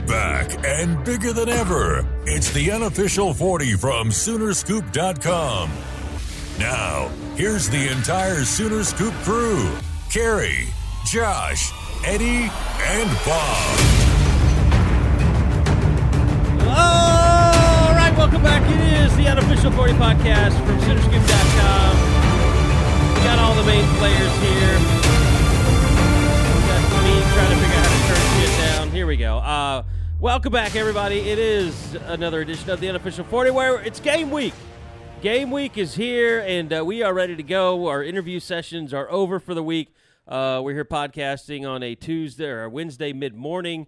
Back and bigger than ever, it's the Unofficial 40 from Soonerscoop.com. Now, here's the entire Sooner Scoop crew. Carey, Josh, Eddie, and Bob. All right, welcome back. It is the Unofficial 40 podcast from Soonerscoop.com. We got all the main players here. We got me trying to figure out how to turn shit down. Here we go. Welcome back, everybody. It is another edition of the Unofficial 40 where it's game week. Game week is here, and we are ready to go. Our interview sessions are over for the week. We're here podcasting on a Tuesday or a Wednesday mid-morning.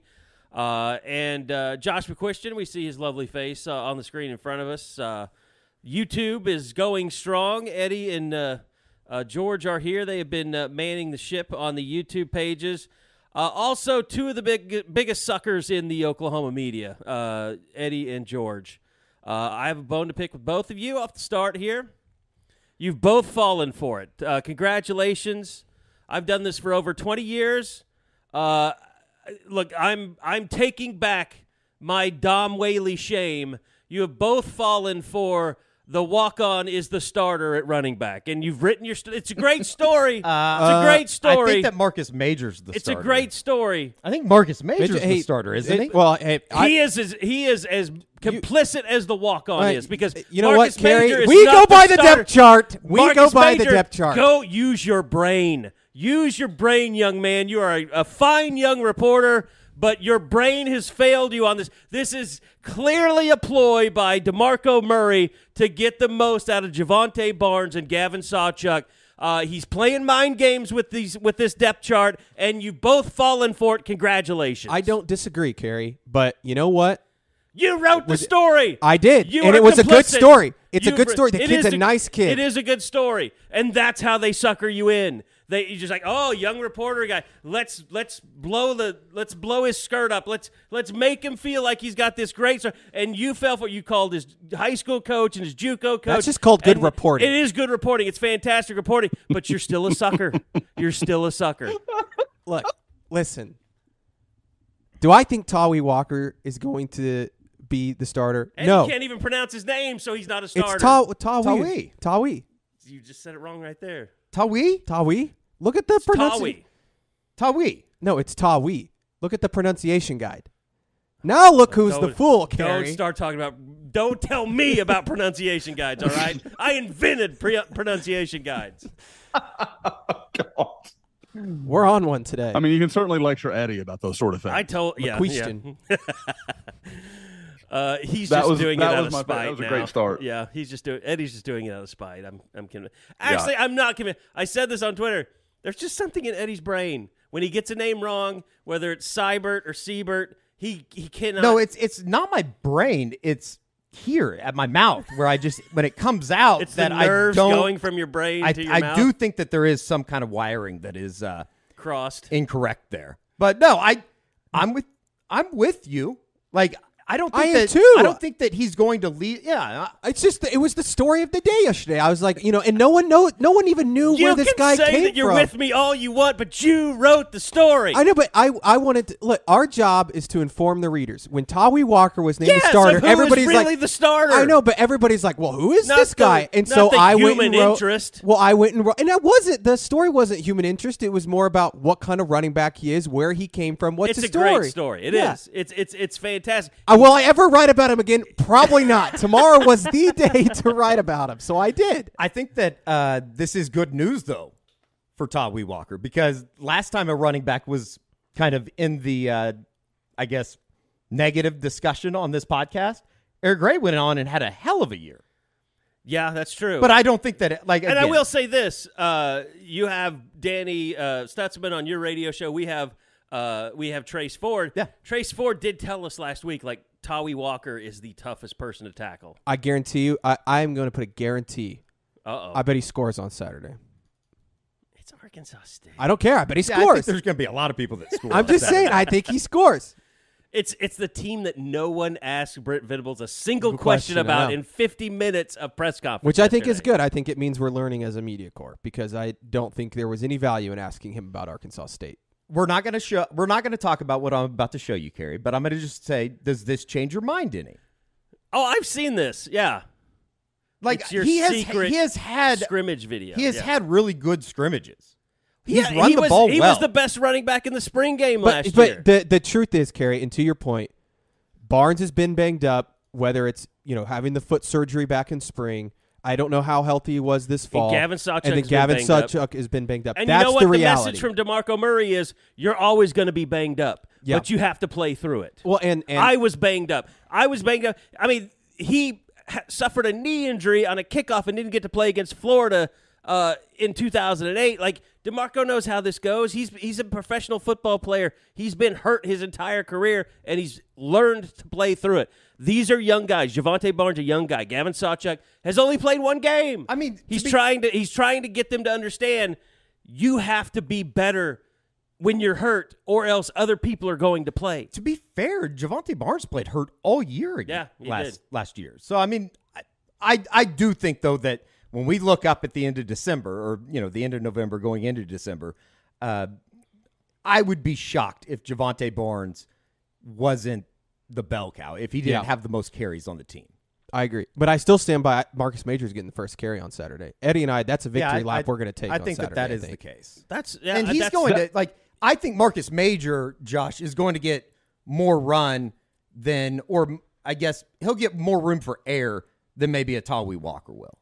And Josh McQuistion, we see his lovely face on the screen in front of us. YouTube is going strong. Eddie and George are here. They have been manning the ship on the YouTube pages. Also, two of the biggest suckers in the Oklahoma media, Eddie and George. I have a bone to pick with both of you off the start here. You've both fallen for it. Congratulations. I've done this for over 20 years. Look, I'm taking back my Dom Whaley shame. You have both fallen for the walk-on is the starter at running back, and you've written your. It's a great story. It's a great story. I think that Marcus Major's the starter. It's a great story. I think Marcus Major's the starter, isn't he? Well, he is as complicit as the walk-on is because you know Marcus what, Carey? Major is We not go by the the starter. depth chart. We Marcus go by Major, the depth chart. Go use your brain. Use your brain, young man. You are a fine young reporter, but your brain has failed you on this. This is clearly a ploy by DeMarco Murray to get the most out of Javonte Barnes and Gavin Sawchuk. He's playing mind games with this depth chart, and you've both fallen for it. Congratulations. I don't disagree, Carey, but you know what? You wrote the story. I did, You and are it was a good complicit. story. It's a good story. The kid's a nice kid. It is a good story, and that's how they sucker you in. You're just like, oh, young reporter guy. Let's blow his skirt up. Let's make him feel like he's got this great story. And you fell for it. You called his high school coach and his JUCO coach. That's just called good reporting. It is good reporting. It's fantastic reporting, but you're still a sucker. You're still a sucker. Look, listen. Do I think Tawi Walker is going to be the starter? And no. he can't even pronounce his name, so he's not a starter. It's Tawi. Tawi. You just said it wrong right there. Tawi. Look at the pronunciation. Tawi. No, it's Tawi. Look at the pronunciation guide. Now look who's the fool, Carey. Don't start talking about. Don't tell me about pronunciation guides. All right, I invented pronunciation guides. God. We're on one today. I mean, you can certainly lecture Eddie about those sort of things. I told question. He's just doing it out of spite. That was a now. great start. Yeah, Eddie's just doing it out of spite. I'm convinced. Actually, I'm not convinced. I said this on Twitter. There's just something in Eddie's brain when he gets a name wrong, whether it's Seibert or Siebert. He cannot. No, it's not my brain. It's here at my mouth where I just when it comes out it's that the nerves I don't going from your brain to your mouth. I do think that there is some kind of wiring that is crossed incorrect there. But no, I'm with you. Like I don't think that he's going to lead. Yeah, it's just it was the story of the day yesterday. I was like, and no one even knew where this guy came from. You can say that you're with me all you want, but you wrote the story. I know, but I wanted to look. Our job is to inform the readers. When Tawi Walker was named the starter, everybody's really like, the starter. I know, but everybody's like, well, who is this guy? And not so the I went human and wrote. Interest. Well, I went and wrote, and it wasn't the story wasn't human interest. It was more about what kind of running back he is, where he came from, what's it's his story. It's a great story. It is. It's fantastic. Will I ever write about him again? Probably not. Tomorrow was the day to write about him, so I did. I think that this is good news, though, for Tawi Walker, because last time a running back was kind of in the, I guess, negative discussion on this podcast, Eric Gray went on and had a hell of a year. Yeah, that's true. But I don't think that, and again, I will say this. You have Danny Stutzman on your radio show. We have Trace Ford. Yeah. Trace Ford did tell us last week, like, Tawi Walker is the toughest person to tackle. I guarantee you, I'm going to put a guarantee. Uh-oh. I bet he scores on Saturday. It's Arkansas State. I don't care. I bet he scores. I think there's going to be a lot of people that score. I'm just saying, I think he scores. It's the team that no one asked Brent Venables a single question about in 50 minutes of press conference. Which I think is good. I think it means we're learning as a media corps because I don't think there was any value in asking him about Arkansas State. we're not going to talk about what I'm about to show you, Carey, but I'm going to just say, does this change your mind any? Oh, I've seen this. Yeah. Like it's your he secret has had scrimmage video. He has had really good scrimmages. He was the best running back in the spring game last year. But the truth is, Carey, and to your point, Barnes has been banged up, whether it's, having the foot surgery back in spring. I don't know how healthy he was this fall. And Gavin Sawchuk has been banged up. And that's you know what the the reality. message from DeMarco Murray is? You're always going to be banged up, but you have to play through it. Well, and I was banged up. I mean, he suffered a knee injury on a kickoff and didn't get to play against Florida in 2008. Like, DeMarco knows how this goes. He's a professional football player. He's been hurt his entire career, and he's learned to play through it. These are young guys. Javonte Barnes, a young guy. Gavin Sawchuk has only played one game. I mean, he's trying to get them to understand you have to be better when you're hurt, or else other people are going to play. To be fair, Javonte Barnes played hurt all year again last year. So, I mean, I do think, though, that when we look up at the end of December, or, the end of November going into December, I would be shocked if Javonte Barnes wasn't the bell cow, if he didn't have the most carries on the team. I agree. But I still stand by Marcus Majors getting the first carry on Saturday. Eddie and I, that's a victory lap we're going to take on Saturday. That is the case. And he's going to, I think Marcus Major, Josh, is going to get more run than, or I guess he'll get more room for air than maybe a Tawi Walker will.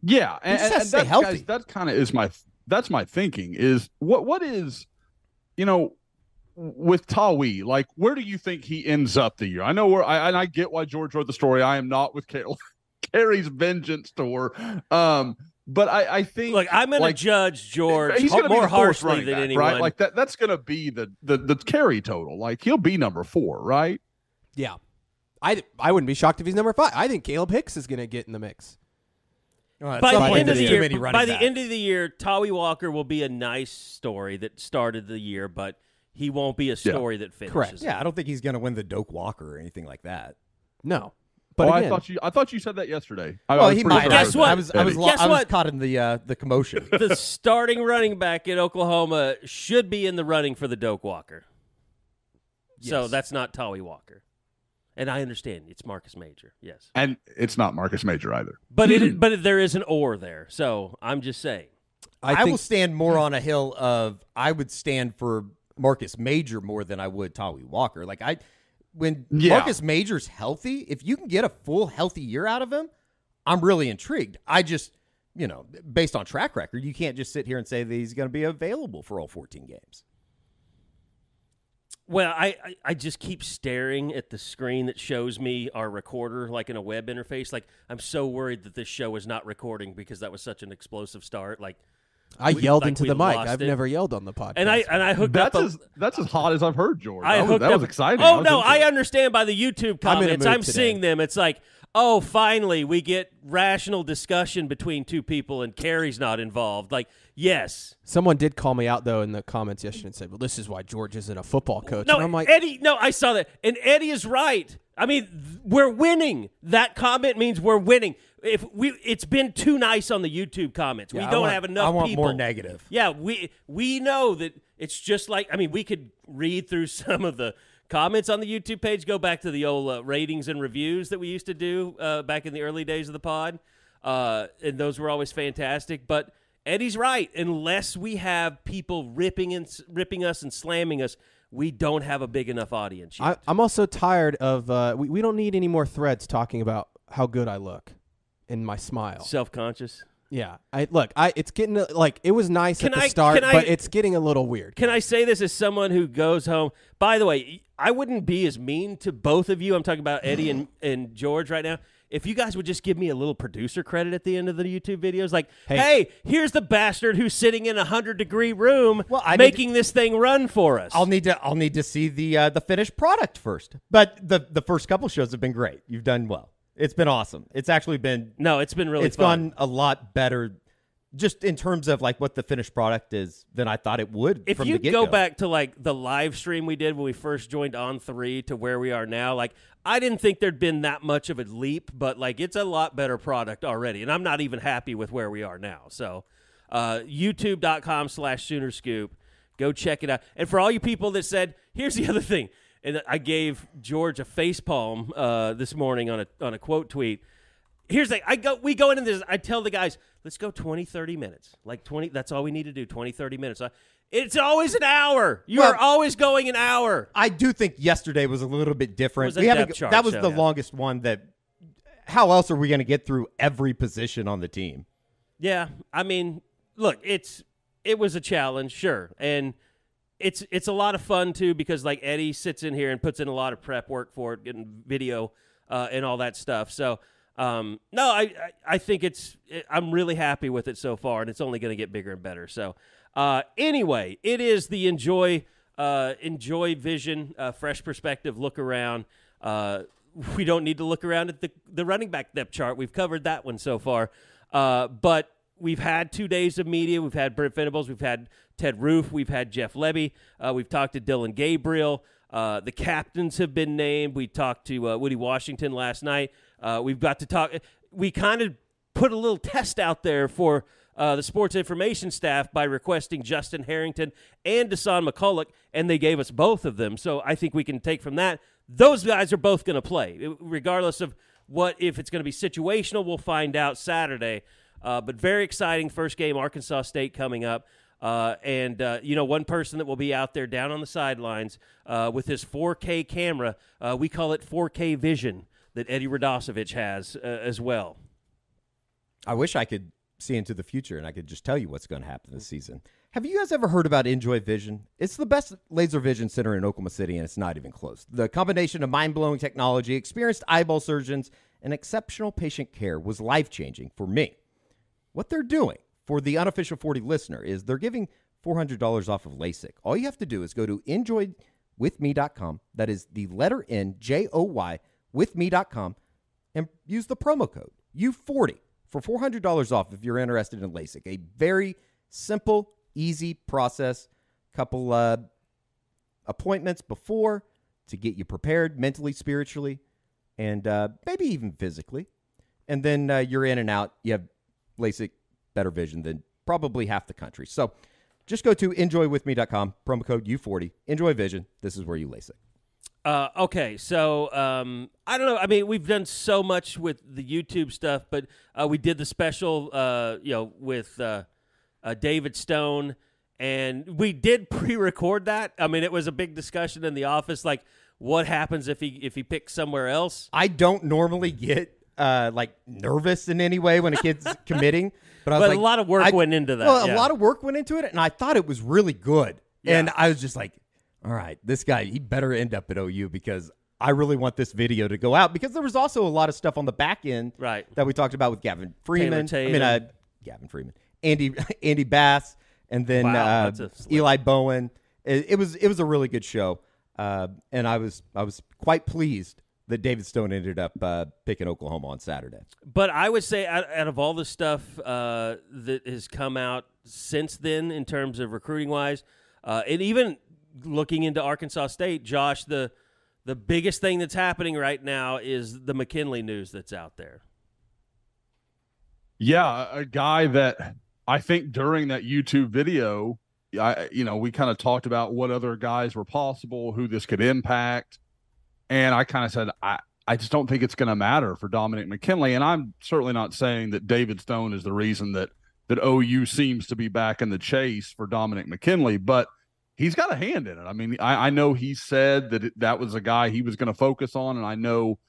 Yeah, and stay healthy. Guys, that kind of is that's my thinking is what is, with Tawi, like, where do you think he ends up the year? I know I get why George wrote the story. I am not with Carey's vengeance tour. But I think, look, I'm going to judge George more harshly than anyone. Right? Like that's going to be the Carey total. Like, he'll be number 4, right? Yeah. I wouldn't be shocked if he's number 5. I think Caleb Hicks is going to get in the mix. By the end of the year, Tawi Walker will be a nice story that started the year, but he won't be a story that finishes. Correct. Yeah, I don't think he's going to win the Doak Walker or anything like that. No. But again, I thought you said that yesterday. He might. Guess what? I was caught in the commotion. The starting running back in Oklahoma should be in the running for the Doak Walker. Yes. So that's not Tawi Walker. And I understand it's Marcus Major, yes. And it's not Marcus Major either. But there is an or there. So I'm just saying. I will stand more on a hill of, I would stand for Marcus Major more than I would Tawi Walker. Like, when Marcus Major's healthy, if you can get a full healthy year out of him, I'm really intrigued. I just, based on track record, you can't just sit here and say that he's going to be available for all 14 games. Well, I just keep staring at the screen that shows me our recorder, like in a web interface. Like, I'm so worried that this show is not recording because that was such an explosive start. Like, I yelled into the mic. I've never yelled on the podcast. And I hooked up. That's as hot as I've heard, George. That was exciting. Oh, no, I understand by the YouTube comments. I'm seeing them. It's like, oh, finally, we get rational discussion between two people and Carey's not involved. Like, yes. Someone did call me out, though, in the comments yesterday and said, well, this is why George isn't a football coach. No, and I'm like, Eddie, no, I saw that. And Eddie is right. I mean, we're winning. That comment means we're winning. It's been too nice on the YouTube comments. Yeah, we don't have enough people. I want more negative. Yeah, we know that it's just like, I mean, we could read through some of the comments on the YouTube page, go back to the old ratings and reviews that we used to do back in the early days of the pod, and those were always fantastic. But Eddie's right. Unless we have people ripping us and slamming us, we don't have a big enough audience yet. I'm also tired of we don't need any more threads talking about how good I look and my smile. Self-conscious. Yeah. It's getting like, it was nice at the start, but it's getting a little weird. Can I say this as someone who goes home? By the way, I wouldn't be as mean to both of you. I'm talking about Eddie and George right now. If you guys would just give me a little producer credit at the end of the YouTube videos, like, hey, here's the bastard who's sitting in a 100-degree room making this thing run for us. I'll need to see the finished product first. But the first couple shows have been great. You've done well. It's been awesome. It's actually been it's been really fun. It's gone a lot better just in terms of like what the finished product is than I thought it would. If you go back to like the live stream we did when we first joined On3 to where we are now, like, I didn't think there'd been that much of a leap, but like, it's a lot better product already. And I'm not even happy with where we are now. So youtube.com/Soonerscoop. Go check it out. And for all you people that said, here's the other thing, and I gave George a facepalm this morning on a quote tweet. Here's the thing. We go into this. I tell the guys, let's go 20, 30 minutes. Like 20, that's all we need to do, 20, 30 minutes. It's always an hour. You are always going an hour. I do think yesterday was a little bit different. That was the longest one that – how else are we going to get through every position on the team? Yeah. I mean, look, it was a challenge, sure. And it's a lot of fun, too, because, like, Eddie sits in here and puts in a lot of prep work for it, getting video and all that stuff. So – no, I think I'm really happy with it so far, and it's only going to get bigger and better. So, anyway, it is the Enjoy Vision, fresh perspective look around. We don't need to look around at the running back depth chart. We've covered that one so far. But we've had 2 days of media. We've had Brent Venables. We've had Ted Roof. We've had Jeff Lebby. We've talked to Dylan Gabriel. The captains have been named. We talked to Woody Washington last night. We've got to talk. We kind of put a little test out there for the sports information staff by requesting Justin Harrington and Deshaun McCulloch, and they gave us both of them. So I think we can take from that. Those guys are both going to play, regardless of if it's going to be situational. We'll find out Saturday. But very exciting first game, Arkansas State coming up. And one person that will be out there down on the sidelines with his 4K camera, we call it 4K vision, that Eddie Radosevich has as well. I wish I could see into the future and I could just tell you what's going to happen this season. Have you guys ever heard about Enjoy Vision? It's the best laser vision center in Oklahoma City, and it's not even close. The combination of mind-blowing technology, experienced eyeball surgeons, and exceptional patient care was life-changing for me. What they're doing for the Unofficial 40 listener is they're giving $400 off of LASIK. All you have to do is go to enjoywithme.com. That is the letter N, J-O-Y, withme.com, and use the promo code U40 for $400 off if you're interested in LASIK. A very simple, easy process. Couple appointments before to get you prepared mentally, spiritually, and maybe even physically. And then you're in and out. You have LASIK, better vision than probably half the country. So just go to enjoywithme.com, promo code U40, Enjoy Vision. This is where you LASIK. Okay, so I don't know. I mean, we've done so much with the YouTube stuff, but we did the special, with David Stone, and we did pre-record that. I mean, it was a big discussion in the office, like what happens if he picks somewhere else. I don't normally get nervous in any way when a kid's committing, but a lot of work went into that. Well, a lot of work went into it, and I thought it was really good, and I was just like, all right, this guy, he better end up at OU because I really want this video to go out, because there was also a lot of stuff on the back end that we talked about with Gavin Freeman. Gavin Freeman, Andy Bass, and then Eli Bowen. It was a really good show, and I was quite pleased that David Stone ended up picking Oklahoma on Saturday. But I would say out of all the stuff that has come out since then in terms of recruiting-wise, and even looking into Arkansas State, Josh, the biggest thing that's happening right now is the McKinley news that's out there. Yeah, a guy that I think during that YouTube video, we kind of talked about what other guys were possible, who this could impact. And I kind of said, I just don't think it's going to matter for Dominic McKinley. And I'm certainly not saying that David Stone is the reason that OU seems to be back in the chase for Dominic McKinley, but he's got a hand in it. I mean, I know he said that was a guy he was going to focus on, and I know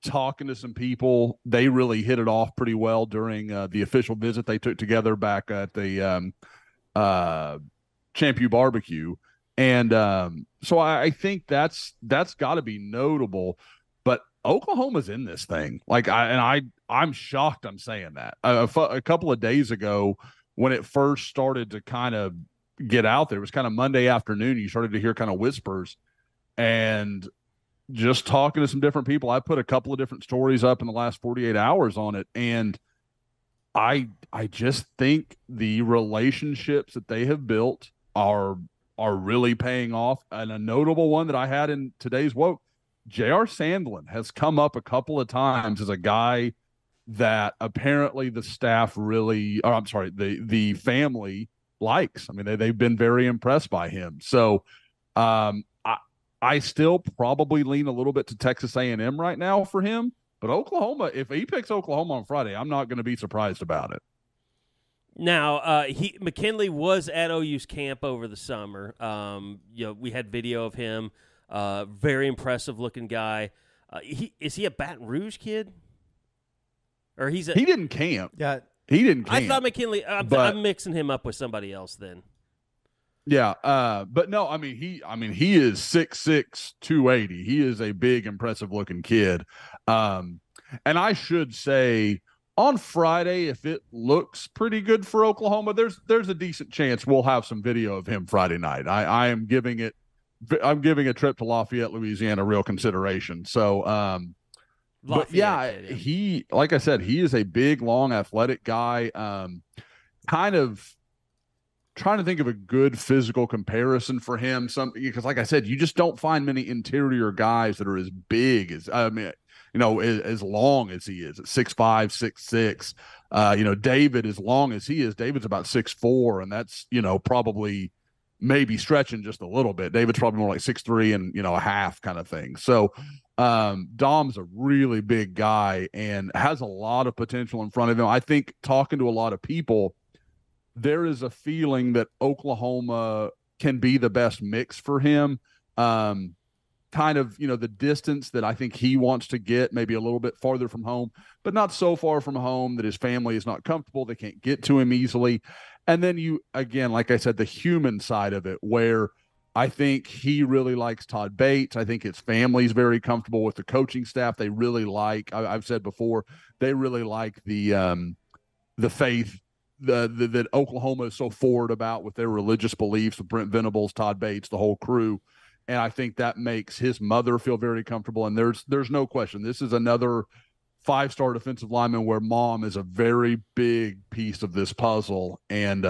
talking to some people, they really hit it off pretty well during the official visit they took together back at the Champ U barbecue. And so I think that's got to be notable. But Oklahoma's in this thing. I'm shocked I'm saying that. A couple of days ago, when it first started to kind of get out there, it was kind of Monday afternoon, you started to hear kind of whispers, and just talking to some different people, I put a couple of different stories up in the last 48 hours on it, and I just think the relationships that they have built are really paying off. And a notable one that I had in today's woke, J.R. Sandlin has come up a couple of times as a guy that apparently the staff really, the family likes. I mean, they've been very impressed by him. So I still probably lean a little bit to Texas A&M right now for him. But Oklahoma, if he picks Oklahoma on Friday, I'm not going to be surprised about it. Now, McKinley was at OU's camp over the summer. We had video of him. Very impressive looking guy. Is he a Baton Rouge kid? Or he didn't camp. Yeah, he didn't camp. I thought McKinley. I'm mixing him up with somebody else then. Yeah, but no, I mean he is 6'6", 280. He is a big, impressive looking kid. And I should say, on Friday, if it looks pretty good for Oklahoma, there's a decent chance we'll have some video of him Friday night. I'm giving a trip to Lafayette, Louisiana, real consideration. So, but yeah, he, like I said, he is a big, long, athletic guy. Kind of trying to think of a good physical comparison for him. Because like I said, you just don't find many interior guys that are as big as, as long as he is at 6'5", 6'6". David, as long as he is, David's about 6'4", and that's, probably maybe stretching just a little bit. David's probably more like 6'3" and, a half kind of thing. So Dom's a really big guy and has a lot of potential in front of him. I think talking to a lot of people, there is a feeling that Oklahoma can be the best mix for him. Kind of, the distance that I think he wants to get, maybe a little bit farther from home, but not so far from home that his family is not comfortable. They can't get to him easily. And then again, like I said, the human side of it, where I think he really likes Todd Bates. I think his family's very comfortable with the coaching staff. They really like, I've said before, they really like the faith that Oklahoma is so forward about with their religious beliefs, with Brent Venables, Todd Bates, the whole crew. And I think that makes his mother feel very comfortable. And there's no question. This is another 5-star defensive lineman where mom is a very big piece of this puzzle. And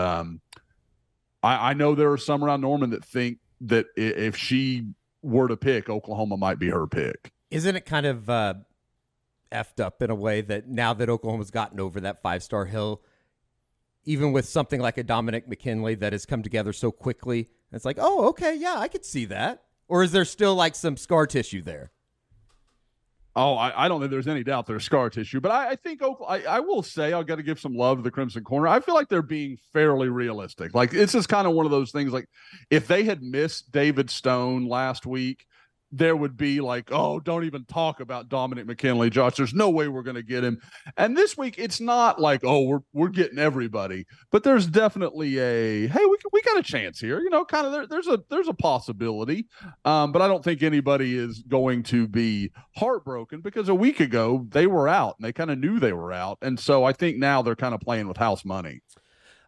I know there are some around Norman that think that if she were to pick, Oklahoma might be her pick. Isn't it kind of effed up in a way that now that Oklahoma's gotten over that 5-star hill, even with something like a Dominic McKinley that has come together so quickly, it's like, oh, okay, yeah, I could see that. Or is there still like some scar tissue there? Oh, I don't think there's any doubt there's scar tissue, but I think I will say I've got to give some love to the Crimson Corner. I feel like they're being fairly realistic. Like, it's just kind of one of those things. Like, if they had missed David Stone last week, there would be like, oh, don't even talk about Dominic McKinley, Josh. There's no way we're going to get him. And this week, it's not like, oh, we're getting everybody, but there's definitely a, hey, we got a chance here. Kind of there's a possibility. But I don't think anybody is going to be heartbroken because a week ago they were out and they kind of knew they were out. And so I think now they're kind of playing with house money.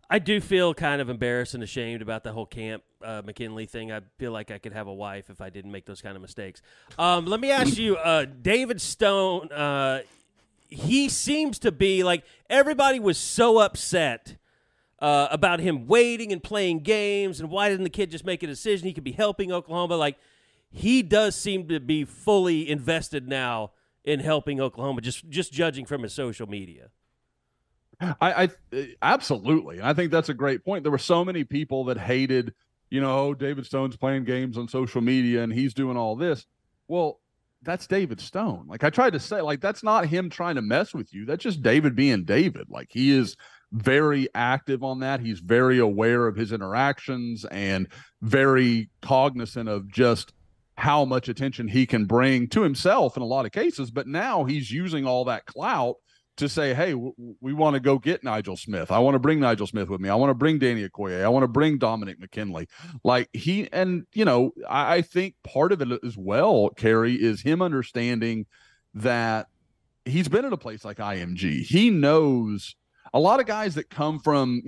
I do feel kind of embarrassed and ashamed about the whole Camp McKinley thing. I feel like I could have a wife if I didn't make those kind of mistakes. Let me ask you, David Stone, he seems to be like, everybody was so upset about him waiting and playing games, and why didn't the kid just make a decision? He could be helping Oklahoma. Like, he does seem to be fully invested now in helping Oklahoma, just judging from his social media. I absolutely. I think that's a great point. There were so many people that hated, David Stone's playing games on social media and he's doing all this. Well, that's David Stone. Like, I tried to say, like, that's not him trying to mess with you. That's just David being David. Like, he is very active on that. He's very aware of his interactions and very cognizant of just how much attention he can bring to himself in a lot of cases. But now he's using all that clout to say, hey, we want to go get Nigel Smith. I want to bring Nigel Smith with me. I want to bring Danny Okoye. I want to bring Dominic McKinley. Like, I think part of it as well, Carey, is him understanding that he's been at a place like IMG. He knows a lot of guys that come from,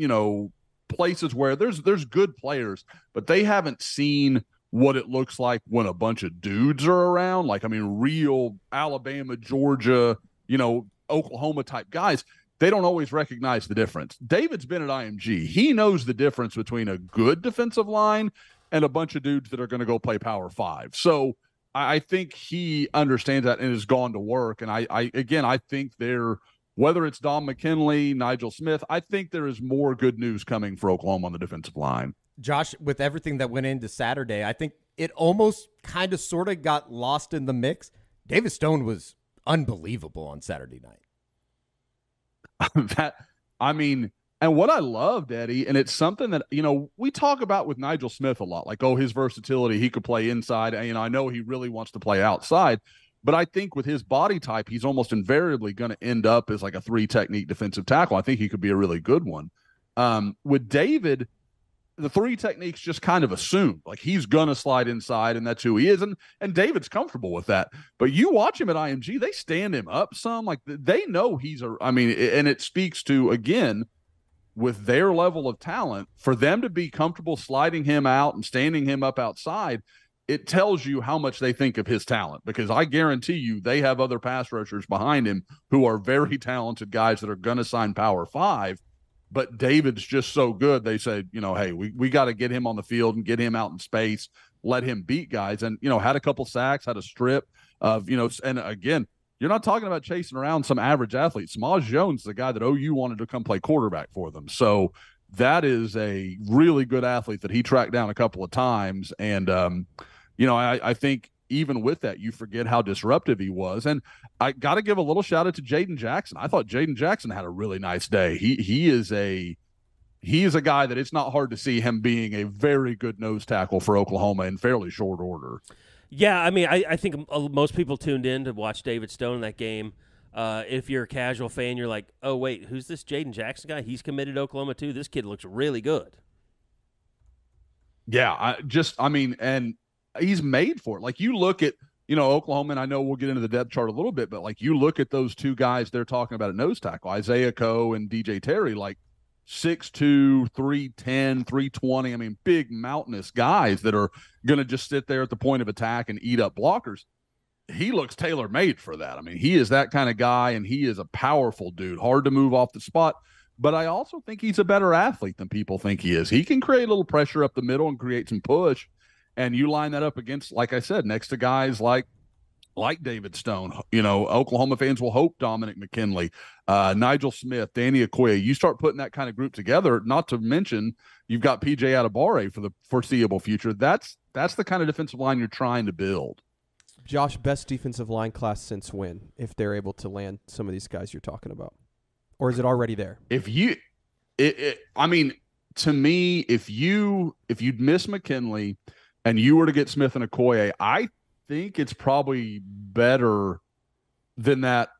places where there's good players, but they haven't seen what it looks like when a bunch of dudes are around. Like, I mean, real Alabama, Georgia, Oklahoma type guys, they don't always recognize the difference. David's been at IMG. He knows the difference between a good defensive line and a bunch of dudes that are going to go play Power 5. So I think he understands that and has gone to work. And I think they're whether it's Dom McKinley, Nigel Smith, I think there is more good news coming for Oklahoma on the defensive line. Josh, with everything that went into Saturday, I think it almost kind of sort of got lost in the mix. David Stone was unbelievable on Saturday night. And what I loved, Eddie, and it's something that, we talk about with Nigel Smith a lot, like, his versatility, he could play inside. And, I know he really wants to play outside, but I think with his body type, he's almost invariably going to end up as like a 3-technique defensive tackle. I think he could be a really good one. With David, the 3 techniques just kind of assumed, like, he's going to slide inside, and that's who he is. And David's comfortable with that. But you watch him at IMG, they stand him up some. Like, they know and it speaks to, again, with their level of talent, for them to be comfortable sliding him out and standing him up outside, it tells you how much they think of his talent, because I guarantee you they have other pass rushers behind him who are very talented guys that are going to sign Power 5. But David's just so good. They said, hey, we got to get him on the field and get him out in space, let him beat guys. And, had a couple sacks, had a strip of, and again, you're not talking about chasing around some average athlete. Samaj Jones is the guy that OU wanted to come play quarterback for them. So that is a really good athlete that he tracked down a couple of times. And, I think even with that, you forget how disruptive he was. And I got to give a little shout out to Jaden Jackson. I thought Jaden Jackson had a really nice day. He is a guy that it's not hard to see him being a very good nose tackle for Oklahoma in fairly short order. Yeah, I think most people tuned in to watch David Stone in that game. If you're a casual fan, you're like, oh, wait, who's this Jaden Jackson guy? He's committed to Oklahoma, too. This kid looks really good. Yeah, and he's made for it. Like, you look at, Oklahoma, and I know we'll get into the depth chart a little bit, but, like, you look at those 2 guys they're talking about at nose tackle, Isaiah Coe and DJ Terry, like, 6'2", 310, 320. Big mountainous guys that are going to just sit there at the point of attack and eat up blockers. He looks tailor-made for that. He is that kind of guy, and he is a powerful dude, hard to move off the spot. But I also think he's a better athlete than people think he is. He can create a little pressure up the middle and create some push. And you line that up against, like I said, next to guys like David Stone. Oklahoma fans will hope Dominic McKinley, Nigel Smith, Danny Okoye. You start putting that kind of group together, not to mention you've got PJ Adebawore for the foreseeable future. That's the kind of defensive line you're trying to build. Josh, best defensive line class since when, if they're able to land some of these guys you're talking about? Or is it already there? To me, if you'd miss McKinley and you were to get Smith and Okoye, I think it's probably better than that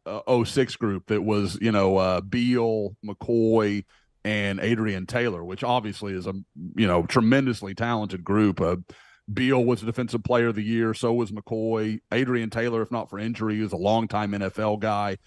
06 group that was, Beal, McCoy, and Adrian Taylor, which obviously is a, tremendously talented group. Beal was the defensive player of the year. So was McCoy. Adrian Taylor, if not for injury, is a longtime NFL guy.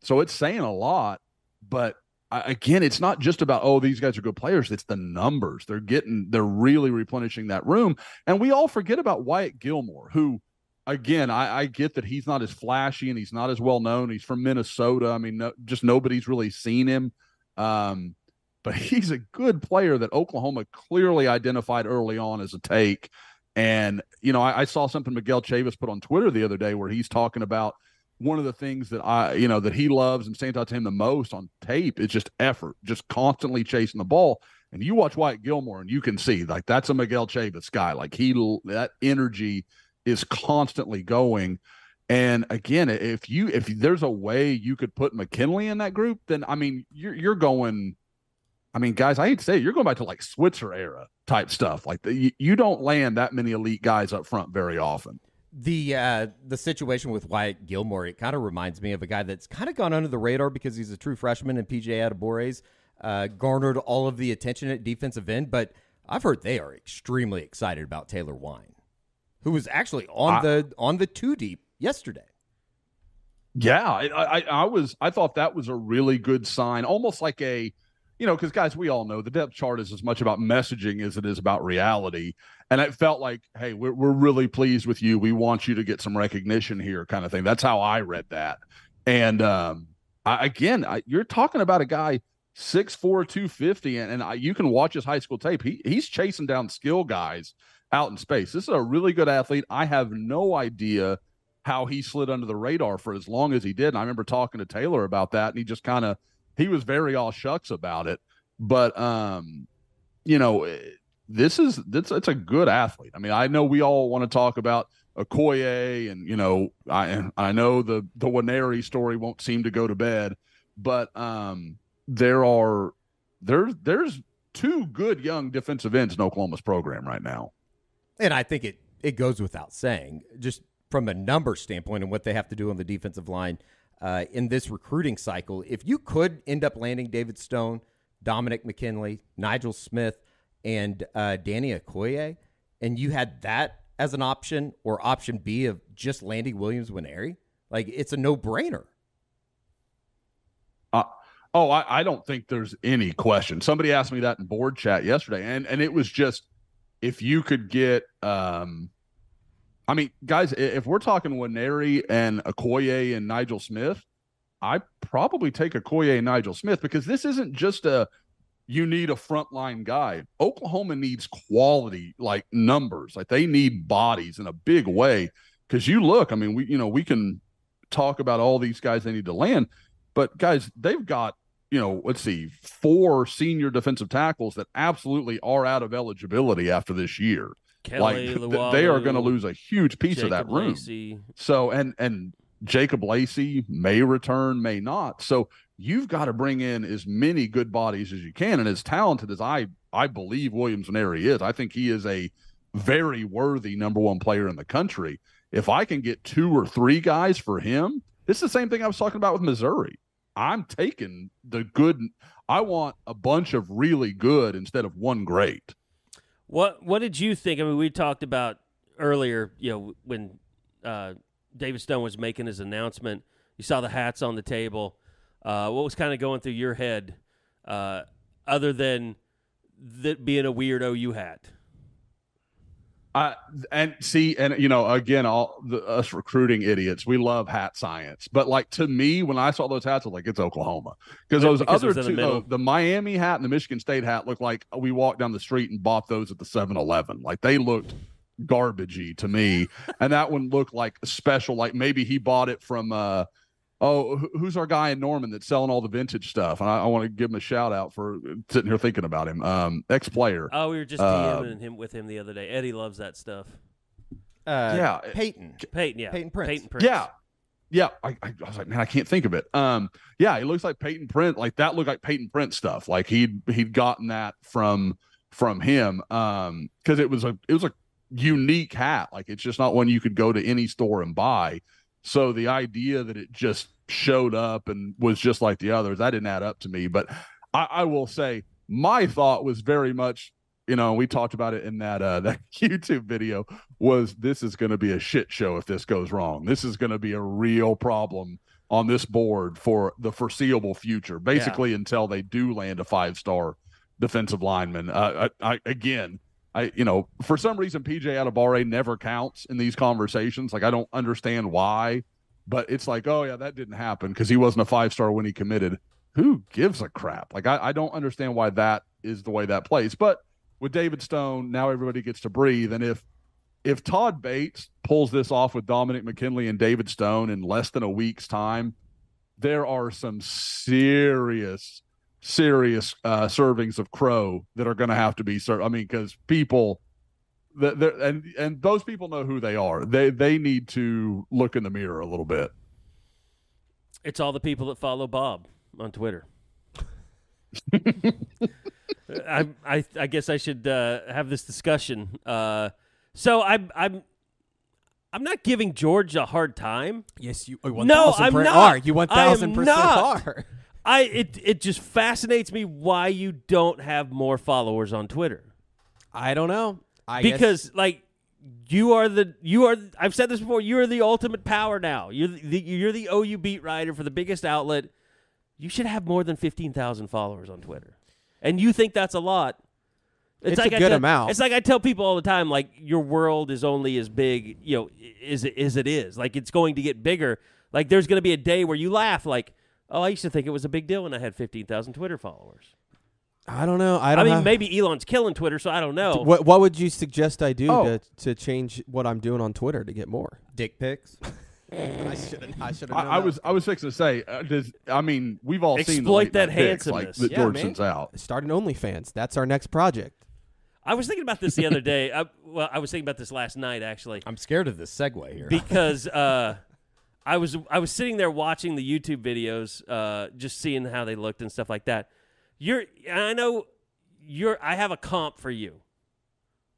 So it's saying a lot, but again, it's not just about, these guys are good players. It's the numbers they're really replenishing that room. And we all forget about Wyatt Gilmore, who, again, I get that he's not as flashy and he's not as well known. He's from Minnesota. Just nobody's really seen him. But he's a good player that Oklahoma clearly identified early on as a take. And, I saw something Miguel Chavis put on Twitter the other day where he's talking about one of the things that that he loves and stands out to him the most on tape is just effort, just constantly chasing the ball. And you watch Wyatt Gilmore and you can see, like, that's a Miguel Chavis guy. Like, that energy is constantly going. And again, if there's a way you could put McKinley in that group, then, you're going, guys, I hate to say it, you're going back to like Switzer era type stuff. Like, you don't land that many elite guys up front very often. The situation with Wyatt Gilmore, it kind of reminds me of a guy that's kind of gone under the radar because he's a true freshman, and PJ Adebore's garnered all of the attention at defensive end. But I've heard they are extremely excited about Taylor Wine, who was actually on the 2 deep yesterday. Yeah, I thought that was a really good sign, almost like a, because guys, we all know the depth chart is as much about messaging as it is about reality. And it felt like, hey, we're really pleased with you. We want you to get some recognition here, kind of thing. That's how I read that. And you're talking about a guy 6'4", 250, and you can watch his high school tape. He's chasing down skill guys out in space. This is a really good athlete. I have no idea how he slid under the radar for as long as he did. And I remember talking to Taylor about that, and he just he was very all shucks about it. But, you know, it's a good athlete. I mean, I know we all want to talk about Okoye, and, you know, I know the Nwaneri story won't seem to go to bed, but there's two good young defensive ends in Oklahoma's program right now. And I think it goes without saying, just from a number standpoint and what they have to do on the defensive line in this recruiting cycle. If you could end up landing David Stone, Dominic McKinley, Nigel Smith, and Danny Okoye, and you had that as an option, or option B of just landing Williams Nwaneri, like, it's a no-brainer. I don't think there's any question. Somebody asked me that in board chat yesterday, and it was just, if you could get I mean, guys, if we're talking Nwaneri and Okoye and Nigel Smith, I probably take Okoye and Nigel Smith, because this isn't just you need a frontline guy. Oklahoma needs quality, like, numbers. Like, they need bodies in a big way. Because you look, I mean, we can talk about all these guys they need to land, but guys, they've got, you know, let's see, 4 senior defensive tackles that absolutely are out of eligibility after this year. Kelly, like, they are going to lose a huge piece Jacob of that room. Lacey. So, and Jacob Lacey may return, may not. So you've got to bring in as many good bodies as you can. And as talented as I believe Williams Nwaneri is, I think he is a very worthy number 1 player in the country. If I can get 2 or 3 guys for him, it's the same thing I was talking about with Missouri. I'm taking the good. I want a bunch of really good instead of one great. What did you think? I mean, we talked about earlier, you know, when David Stone was making his announcement, you saw the hats on the table. What was kind of going through your head other than that being a weird OU hat? And you know, again, us recruiting idiots, we love hat science. But, like, to me, when I saw those hats, I was like, it's Oklahoma. Because those other two, the Miami hat and the Michigan State hat, looked like we walked down the street and bought those at the 7-Eleven. Like, they looked garbagey to me. And that one looked like special, like maybe he bought it from who's our guy in Norman that's selling all the vintage stuff? And I want to give him a shout out for sitting here thinking about him. Ex-player. Oh, we were just DMing with him the other day. Eddie loves that stuff. Peyton, yeah. Peyton Prince. Yeah. I was like, man, I can't think of it. Yeah, he looks like Peyton Prince. Like, that looked like Peyton Prince stuff. Like, he'd gotten that from him. Because it was a unique hat. Like, it's just not one you could go to any store and buy. So the idea that it just showed up and was just like the others, that didn't add up to me. But I will say, my thought was very much, you know, we talked about it in that YouTube video, was this is going to be a shit show if this goes wrong. This is going to be a real problem on this board for the foreseeable future, basically until they do land a 5-star defensive lineman. You know, for some reason, PJ Adebawore never counts in these conversations. Like, I don't understand why, but it's like, oh yeah, that didn't happen because he wasn't a 5-star when he committed. Who gives a crap? Like, I don't understand why that is the way that plays. But with David Stone, now everybody gets to breathe. And if Todd Bates pulls this off with Dominic McKinley and David Stone in less than a week's time, there are some serious servings of crow that are going to have to be served. I mean, because people and those people know who they are. They need to look in the mirror a little bit. It's all the people that follow Bob on Twitter. I guess I should have this discussion. So I'm not giving George a hard time. Yes, you 1,000% no, I'm not. Are. You 1,000% are. It just fascinates me why you don't have more followers on Twitter. I don't know. Because like you are I've said this before, you are the ultimate power now. You're the OU beat writer for the biggest outlet. You should have more than 15,000 followers on Twitter. And you think that's a lot. It's like a good amount. It's like I tell people all the time, like, your world is only as big, you know, as it is. Like, it's going to get bigger. Like, there's going to be a day where you laugh like, oh, I used to think it was a big deal when I had 15,000 Twitter followers. I don't know. I mean, maybe Elon's killing Twitter, so I don't know. What would you suggest I do to change what I'm doing on Twitter to get more? Dick pics? I should have. I was fixing to say. We've all seen the Exploit that late night pics, like handsomeness. that Yeah, George man. sends out. Start an OnlyFans. That's our next project. I was thinking about this the other day. I was thinking about this last night, actually. I'm scared of this segue here. Because I was sitting there watching the YouTube videos, just seeing how they looked and stuff like that. I have a comp for you,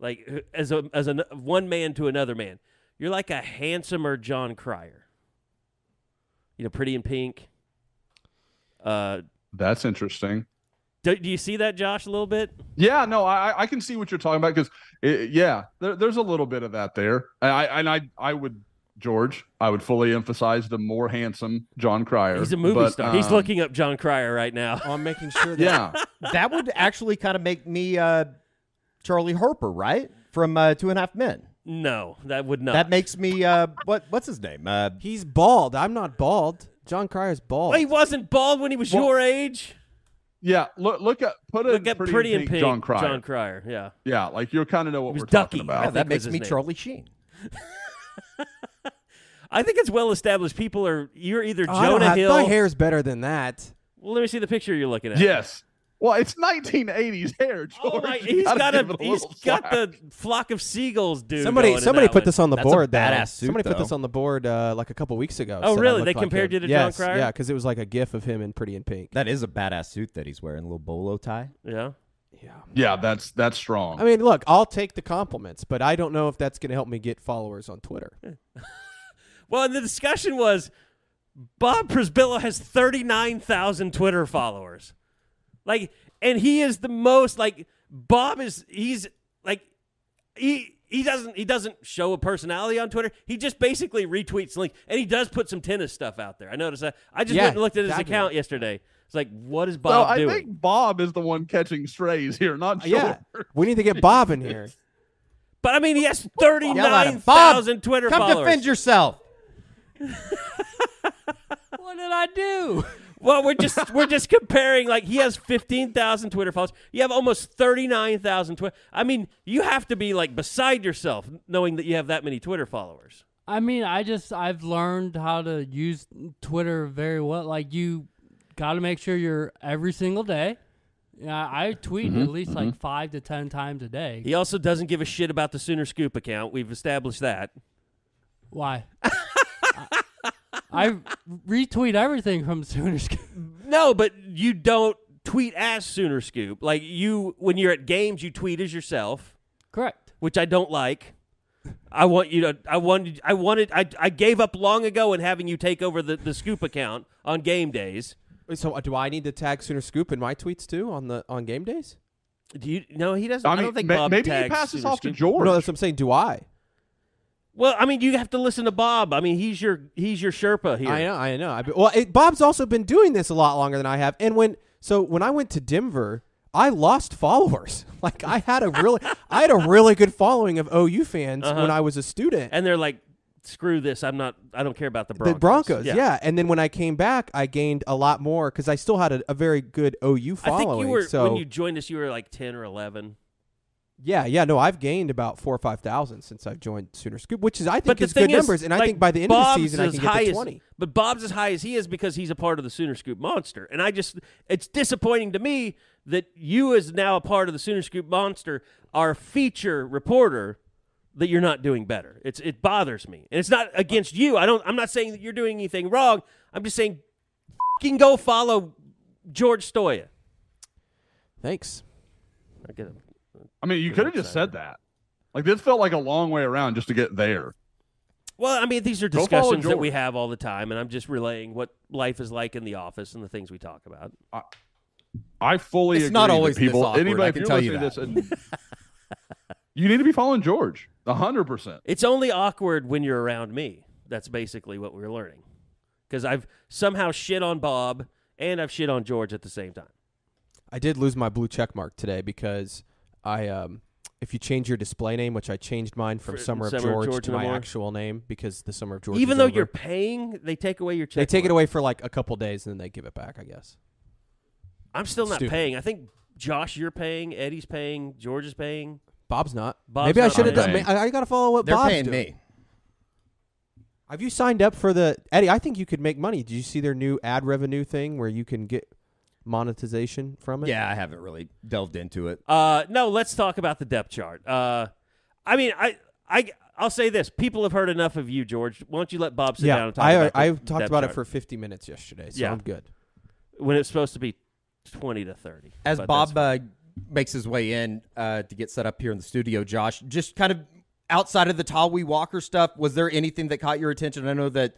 like as a one man to another man. You're like a handsomer John Cryer. Pretty in pink. That's interesting. Do you see that, Josh, a little bit? Yeah, no, I can see what you're talking about because, there's a little bit of that there. I would fully emphasize the more handsome John Cryer. He's a movie star. He's looking up John Cryer right now. I'm making sure that That would actually kind of make me Charlie Harper, right? From 2.5 Men. No, that would not. That makes me what's his name? he's bald. I'm not bald. John Cryer's bald. Well, he wasn't bald when he was your age. Yeah, look at Pretty in Pink John Cryer. John Cryer, yeah. Yeah, like you'll kind of know what was we're talking Ducky. about. Yeah, that was makes his me name. Charlie Sheen. I think it's well established. You're either I don't Jonah have- Hill. My hair's better than that. Well, let me see the picture you're looking at. Yes. Well, it's 1980s hair, George. Oh my! You gotta give it a He's little got slack. the flock of seagulls, dude. Somebody going in put that this one. on the That's a board. though. badass suit, Somebody put though. this on the board like a couple weeks ago. Oh, Said I really? looked They like compared him. you to John Yes, Cryer? Yeah, because it was like a gif of him in Pretty in Pink. That is a badass suit that he's wearing, a little bolo tie. Yeah. Yeah, that's strong. I mean, look, I'll take the compliments, but I don't know if that's going to help me get followers on Twitter. Well, and the discussion was Bob Przybilla has 39,000 Twitter followers. Like, and he is the most like Bob is. He's like he doesn't show a personality on Twitter. He just basically retweets links, and he does put some tennis stuff out there. I noticed that. I just went and looked at his definitely. account yesterday. It's like, what is So Bob I doing? think Bob is the one catching strays here, not George. Yeah, we need to get Bob in here. But I mean, he has Yell at him. 39,000 Twitter Come followers. defend yourself. What did I do? Well, we're just comparing. Like, he has 15,000 Twitter followers. You have almost 39,000 Twitter. I mean, you have to be like beside yourself knowing that you have that many Twitter followers. I mean, I've learned how to use Twitter very well. Like, you got to make sure you're every single day. Yeah, I tweet at least like 5 to 10 times a day. He also doesn't give a shit about the Sooner Scoop account. We've established that. Why? I retweet everything from Sooner Scoop. No, but you don't tweet as Sooner Scoop. Like, when you're at games, you tweet as yourself, Correct. which I don't like. I gave up long ago in having you take over the Scoop account on game days. Wait, so do I need to tag Sooner Scoop in my tweets too on game days? No, he doesn't. I I mean, don't think Bob maybe he tags passes Sooner off to Scoop. George. No, that's what I'm saying. Do I? Well, I mean, you have to listen to Bob. I mean, he's your Sherpa here. I know. Bob's also been doing this a lot longer than I have. And when I went to Denver, I lost followers. Like, I had a really good following of OU fans when I was a student. And they're like, screw this. I don't care about the Broncos. The Broncos, yeah. And then when I came back, I gained a lot more because I still had a very good OU following. I think you were so, when you joined us, you were like 10 or 11. Yeah, no, I've gained about 4,000 or 5,000 since I've joined Sooner Scoop, which is I think the is thing good numbers, and I think by the end of the season I can get to 20. But Bob's as high as he is because he's a part of the Sooner Scoop monster, and it's disappointing to me that you, as now a part of the Sooner Scoop monster, are feature reporter, that you're not doing better. It bothers me, and it's not against you. I'm not saying that you're doing anything wrong. I'm just saying, f***ing go follow George Stoya. Thanks. I get it. I mean, you could have just said that. Like, this felt like a long way around just to get there. Well, I mean, these are Go follow discussions that George. we have all the time, and I'm just relaying what life is like in the office and the things we talk about. I fully It's agree not that always this people. awkward, Anybody, I if can you're tell you listening to this, you need to be following George 100%. It's only awkward when you're around me. That's basically what we're learning. Because I've somehow shit on Bob and I've shit on George at the same time. I did lose my blue check mark today because if you change your display name, which I changed mine from Summer of George to my actual name because the Summer of George Even is though over. you're paying, they take away your check. They take it mark. away for like a couple days and then they give it back, I guess. I'm still not Stupid. paying. I think, Josh, you're paying. Eddie's paying. George is paying. Bob's not. Bob's Maybe I not should have paying. done. I got to follow what They're Bob's paying doing. me. Have you signed up for the Eddie? I think you could make money. Did you see their new ad revenue thing where you can get monetization from it? Yeah, I haven't really delved into it. No, let's talk about the depth chart. I mean, I'll say this: people have heard enough of you, George. Why don't you let Bob sit down and talk about I the talked depth about chart it for 50 minutes yesterday, so Yeah. I'm good. when it's supposed to be 20 to 30. As But Bob that's makes his way in to get set up here in the studio, Josh, just kind of outside of the Tawi Walker stuff, was there anything that caught your attention? I know that,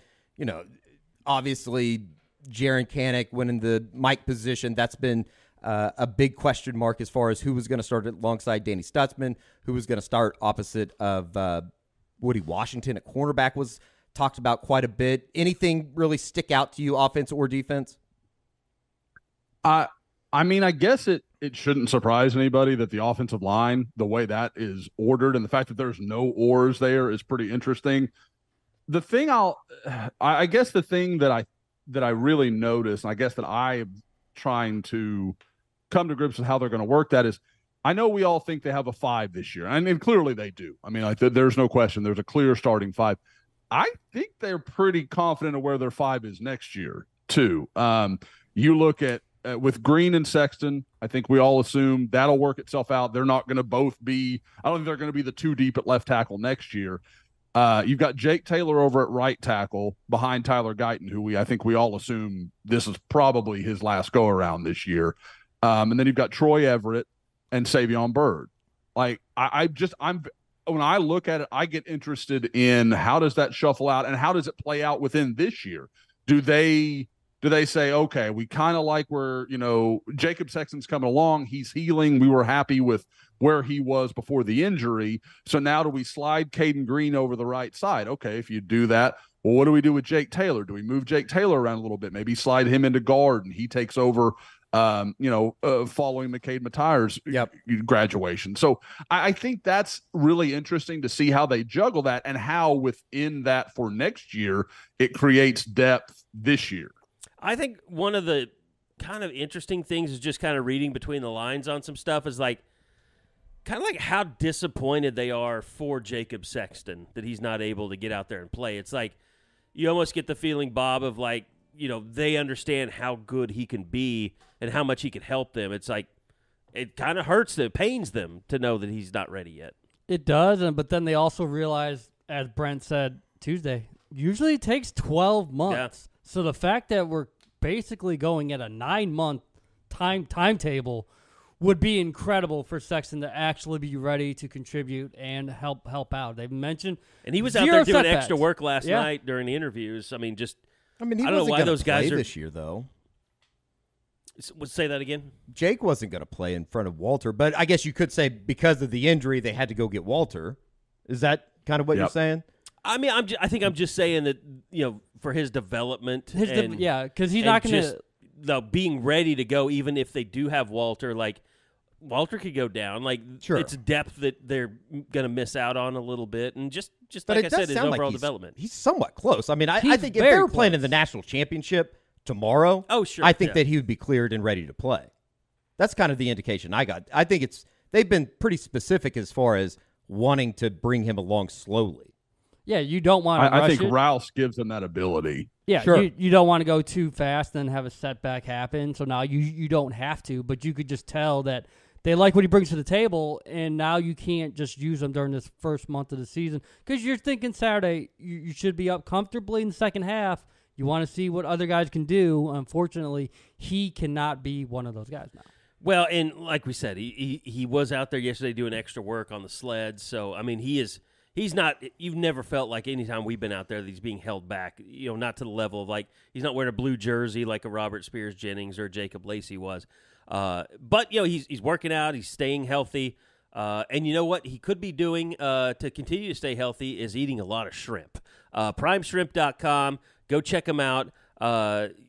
obviously Jaron Kanak winning the Mike position, that's been a big question mark as far as who was going to start alongside Danny Stutzman, who was going to start opposite of Woody Washington at cornerback was talked about quite a bit. Anything really stick out to you, offense or defense? I mean, I guess it shouldn't surprise anybody that the offensive line, the way that is ordered, and the fact that there's no oars there is pretty interesting. The thing I guess the thing that I really noticed, and I guess that I am trying to come to grips with how they're going to work that is, I know we all think they have a 5 this year, and clearly they do. I mean, there's no question. There's a clear starting 5. I think they're pretty confident of where their 5 is next year, too. You look at with Green and Sexton, I think we all assume that'll work itself out. They're not going to both be – I don't think they're going to be the 2 deep at left tackle next year. You've got Jake Taylor over at right tackle behind Tyler Guyton, who I think we all assume this is probably his last go-around this year. And then you've got Troy Everett and Savion Byrd. Like, when I look at it, I get interested in how does that shuffle out and how does it play out within this year? Do they say, okay, we kind of like where, Jacob Sexton's coming along. He's healing. We were happy with where he was before the injury. So now do we slide Caden Green over the right side? Okay, if you do that, well, what do we do with Jake Taylor? Do we move Jake Taylor around a little bit? Maybe slide him into guard and he takes over, following McCade Mattire's graduation. So I think that's really interesting to see how they juggle that and how within that for next year, it creates depth this year. I think one of the kind of interesting things is just kind of reading between the lines on some stuff is like how disappointed they are for Jacob Sexton that he's not able to get out there and play. It's like you almost get the feeling, Bob, of like, they understand how good he can be and how much he can help them. It's like it kind of hurts them, pains them to know that he's not ready yet. It does, but then they also realize, as Brent said Tuesday, usually it takes 12 months. Yeah. So the fact that we're basically going at a 9-month timetable would be incredible for Sexton to actually be ready to contribute and help out. They've mentioned, and he was out there doing extra work last night during the interviews. I mean, he I don't wasn't know why those guys play are this year though. Say that again. Jake wasn't going to play in front of Walter, but I guess you could say because of the injury they had to go get Walter. Is that kind of what you're saying? I mean, I think I'm just saying that for his development, because he's not going to being ready to go, even if they do have Walter. Like Walter could go down. Like it's depth that they're going to miss out on a little bit, and just like I said, his overall development. He's somewhat close. I mean, I think if they were playing in the national championship tomorrow, I think that he would be cleared and ready to play. That's kind of the indication I got. I think they've been pretty specific as far as wanting to bring him along slowly. Yeah, you don't want to I think Rouse gives them that ability. Yeah, sure. You don't want to go too fast and have a setback happen. So now you don't have to, but you could just tell that they like what he brings to the table, and now you can't just use him during this first month of the season because you're thinking Saturday you should be up comfortably in the second half. You want to see what other guys can do. Unfortunately, he cannot be one of those guys now. Well, and like we said, he was out there yesterday doing extra work on the sleds. So, I mean, he's not – you've never felt like any time we've been out there that he's being held back, not to the level of like he's not wearing a blue jersey like a Robert Spears Jennings or Jacob Lacey was. But, he's working out. He's staying healthy. And you know what he could be doing to continue to stay healthy is eating a lot of shrimp. Primeshrimp.com. Go check them out.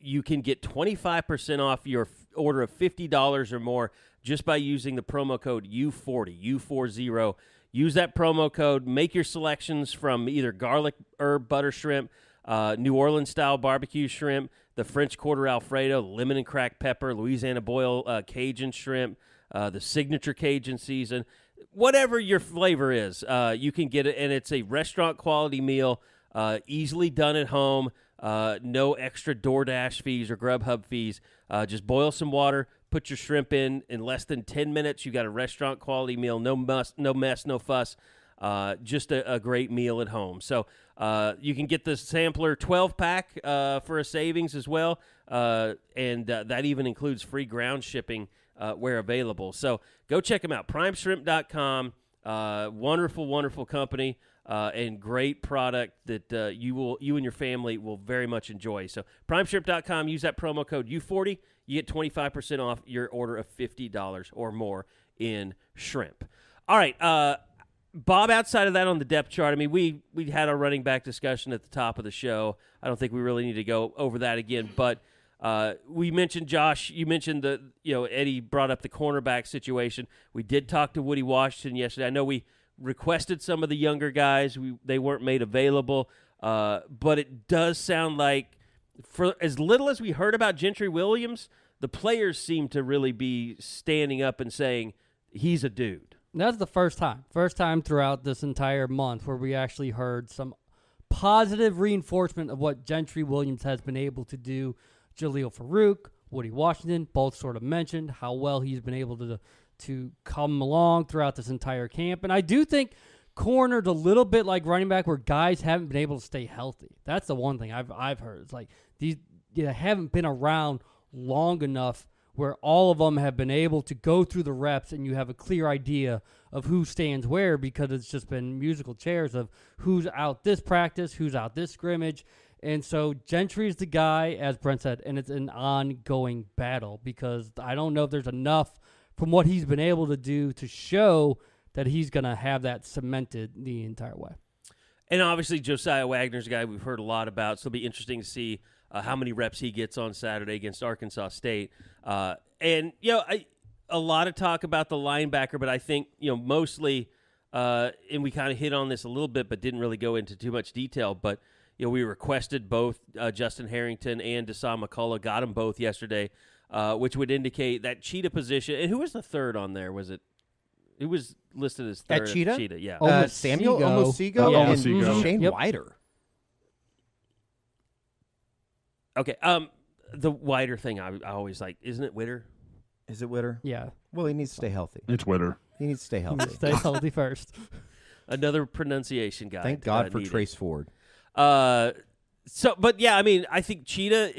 You can get 25% off your order of $50 or more just by using the promo code U40, U40. Use that promo code. Make your selections from either garlic herb butter shrimp, New Orleans-style barbecue shrimp, the French Quarter Alfredo, lemon and cracked pepper, Louisiana boil Cajun shrimp, the signature Cajun season. Whatever your flavor is, you can get it, and it's a restaurant-quality meal. Easily done at home. No extra DoorDash fees or Grubhub fees. Just boil some water, put your shrimp in less than 10 minutes. You got a restaurant quality meal. No mess, no fuss. Just a great meal at home. So you can get the sampler 12-pack for a savings as well, and that even includes free ground shipping where available. So go check them out, primeshrimp.com. Wonderful, wonderful company and great product that you and your family will very much enjoy. So primeshrimp.com, use that promo code U40. You get 25% off your order of $50 or more in shrimp. All right, Bob, outside of that on the depth chart, I mean, we had our running back discussion at the top of the show. I don't think we really need to go over that again, but we mentioned, Josh, you mentioned Eddie brought up the cornerback situation. We did talk to Woody Washington yesterday. I know we requested some of the younger guys. They weren't made available, but it does sound like for as little as we heard about Gentry Williams, the players seem to really be standing up and saying he's a dude. That's the first time throughout this entire month where we actually heard some positive reinforcement of what Gentry Williams has been able to do. Jaleel Farouk, Woody Washington, both sort of mentioned how well he's been able to come along throughout this entire camp. And I do think cornered a little bit like running back where guys haven't been able to stay healthy. That's the one thing I've heard. It's like these haven't been around long enough where all of them have been able to go through the reps and you have a clear idea of who stands where, because it's just been musical chairs of who's out this practice, who's out this scrimmage. And so Gentry is the guy, as Brent said, and it's an ongoing battle because I don't know if there's enough from what he's been able to do to show that he's going to have that cemented the entire way. And obviously Josiah Wagner's a guy we've heard a lot about, so it'll be interesting to see how many reps he gets on Saturday against Arkansas State. And a lot of talk about the linebacker, but I think, mostly, and we kind of hit on this a little bit, but didn't really go into too much detail, but, we requested both Justin Harrington and Deshaun McCullough, got them both yesterday, which would indicate that Cheetah position. And who was the third on there? Was it? Who was listed as third? At Cheetah? Cheetah, yeah. Samuel Omosigo Yeah. and Shane Wider. Okay. The Wider thing, I always like. Isn't it Witter? Is it Witter? Yeah. Well, he needs to stay healthy. It's Witter. He needs to stay healthy. Stay healthy first. Another pronunciation guy. Thank God for needed. Trace Ford. But yeah, I mean, I think Cheetah,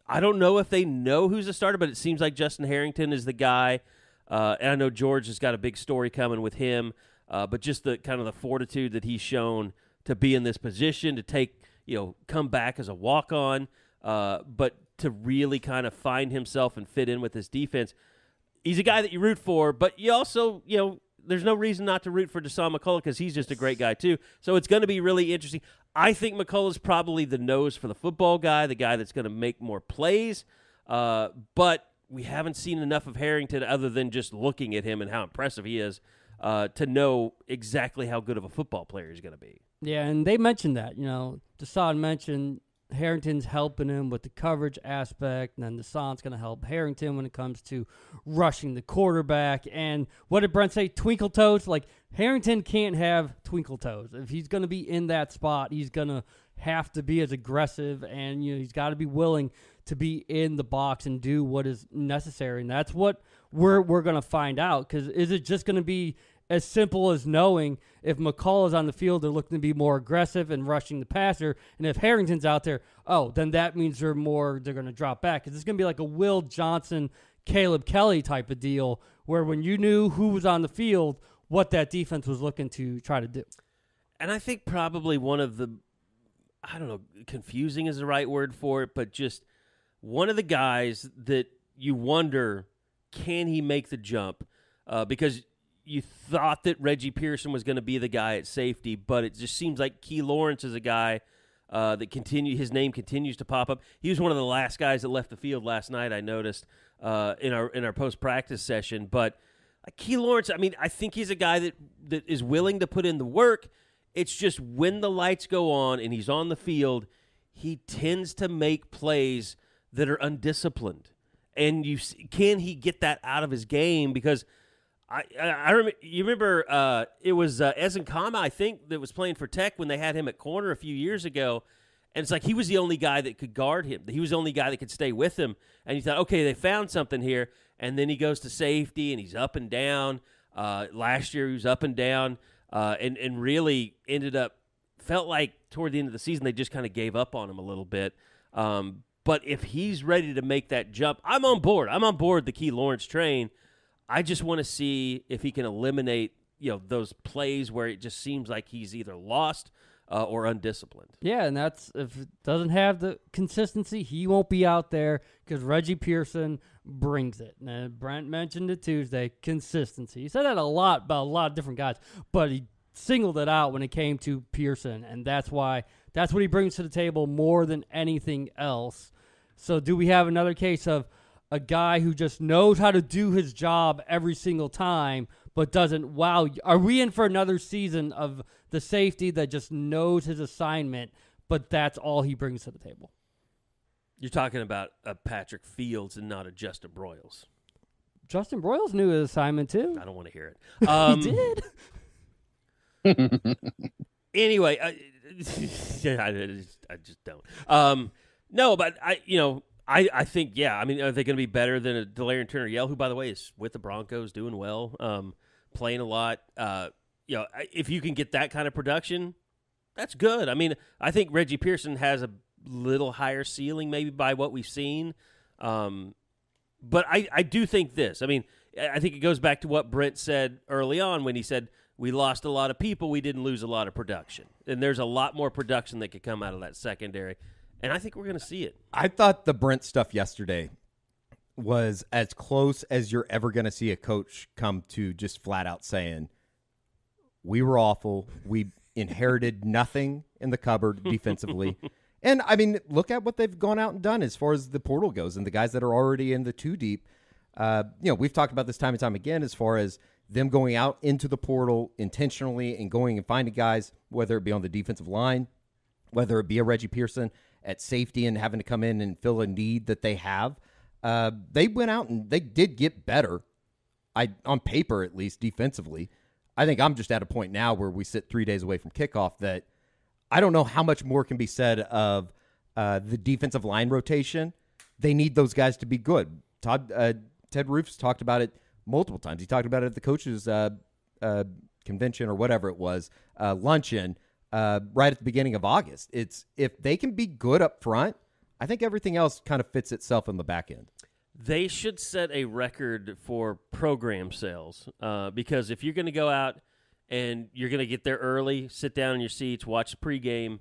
I don't know if they know who's the starter, but it seems like Justin Harrington is the guy. And I know George has got a big story coming with him, but just the kind of the fortitude that he's shown to be in this position, to take, come back as a walk-on, but to really kind of find himself and fit in with this defense. He's a guy that you root for, but you also, there's no reason not to root for Deshaun McCullough because he's just a great guy too. So it's going to be really interesting. I think McCullough's probably the nose for the football guy, the guy that's going to make more plays, but we haven't seen enough of Harrington other than just looking at him and how impressive he is to know exactly how good of a football player he's going to be. Yeah, and they mentioned that. Deshaun mentioned Harrington's helping him with the coverage aspect, and then Deshaun's going to help Harrington when it comes to rushing the quarterback. And what did Brent say? Twinkle toes? Like, Harrington can't have twinkle toes. If he's going to be in that spot, he's going to have to be as aggressive, and he's got to be willing to be in the box and do what is necessary. And that's what we're going to find out, because is it just going to be as simple as knowing if McCullough's on the field, they're looking to be more aggressive and rushing the passer, and if Harrington's out there, then that means they're going to drop back. Because it's going to be like a Will Johnson, Caleb Kelly type of deal, where when you knew who was on the field, what that defense was looking to try to do. And I think probably one of the, I don't know, confusing is the right word for it, but just one of the guys that you wonder, can he make the jump? Because you thought that Reggie Pearson was going to be the guy at safety, but it just seems like Key Lawrence is a guy that his name continues to pop up. He was one of the last guys that left the field last night, I noticed, in our post-practice session. But Key Lawrence, I mean, I think he's a guy that is willing to put in the work. It's just when the lights go on and he's on the field, he tends to make plays that are undisciplined. And can he get that out of his game? Because You remember it was Ezenkama, I think, that was playing for Tech when they had him at corner a few years ago. And it's like he was the only guy that could guard him. He was the only guy that could stay with him. And you thought, okay, they found something here. And then he goes to safety, and he's up and down. Last year he was up and down and really felt like toward the end of the season they just kind of gave up on him a little bit. But if he's ready to make that jump, I'm on board. I'm on board the Key Lawrence train. I just want to see if he can eliminate, those plays where it just seems like he's either lost or undisciplined. Yeah, and that's if it doesn't have the consistency, he won't be out there because Reggie Pearson brings it. And Brent mentioned it Tuesday, consistency. He said that a lot about a lot of different guys, but he singled it out when it came to Pearson, and that's what he brings to the table more than anything else. So do we have another case of a guy who just knows how to do his job every single time, but doesn't wow? Are we in for another season of the safety that just knows his assignment, but that's all he brings to the table? You're talking about a Patrick Fields and not a Justin Broyles. Justin Broyles knew his assignment too. I don't want to hear it. He did. Anyway, I just don't. No, but I think, yeah. I mean, are they going to be better than a Delarian Turner-Yell, who, by the way, is with the Broncos, doing well, playing a lot? If you can get that kind of production, that's good. I mean, I think Reggie Pearson has a little higher ceiling maybe by what we've seen. But I do think this. I mean, I think it goes back to what Brent said early on when he said, we lost a lot of people, we didn't lose a lot of production. And there's a lot more production that could come out of that secondary. And I think we're going to see it. I thought the Brent stuff yesterday was as close as you're ever going to see a coach come to just flat out saying, we were awful. We inherited nothing in the cupboard defensively. And, I mean, look at what they've gone out and done as far as the portal goes and the guys that are already in the two deep. We've talked about this time and time again as far as them going out into the portal intentionally and going and finding guys, whether it be on the defensive line, whether it be a Reggie Pearson at safety and having to come in and fill a need that they have. They went out and they did get better, on paper at least, defensively. I think I'm just at a point now where we sit 3 days away from kickoff that I don't know how much more can be said of the defensive line rotation. They need those guys to be good. Ted Roof's talked about it multiple times. He talked about it at the coaches' convention or whatever it was, luncheon, right at the beginning of August. It's if they can be good up front, I think everything else kind of fits itself in the back end. They should set a record for program sales because if you're going to go out and you're going to get there early, sit down in your seats, watch the pregame,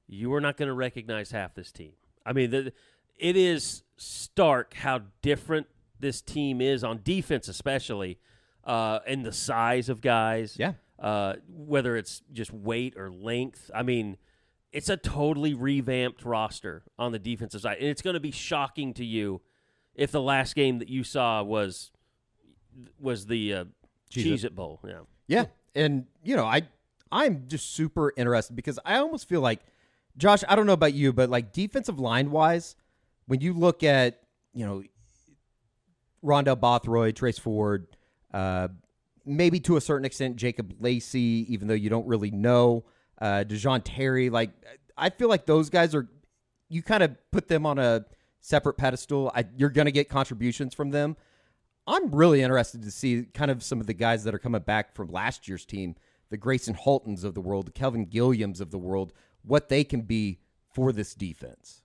you are not going to recognize half this team. I mean, it is stark how different this team is on defense, especially, and the size of guys. Yeah. Whether it's just weight or length. I mean, it's a totally revamped roster on the defensive side, and it's going to be shocking to you if the last game that you saw was the Cheez-It Bowl. Yeah. Yeah. And, I'm just super interested because I almost feel like, Josh, I don't know about you, but like defensive line-wise, when you look at, Rondell Bothroyd, Trace Ford, maybe to a certain extent Jacob Lacey, even though you don't really know, DeJoun Terry, like I feel like those guys you kind of put them on a separate pedestal. You're going to get contributions from them. I'm really interested to see kind of some of the guys that are coming back from last year's team, the Grayson Haltons of the world, the Kelvin Gilliams of the world, what they can be for this defense.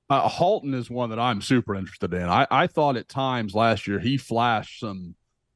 Halton is one that I'm super interested in. I thought at times last year he flashed some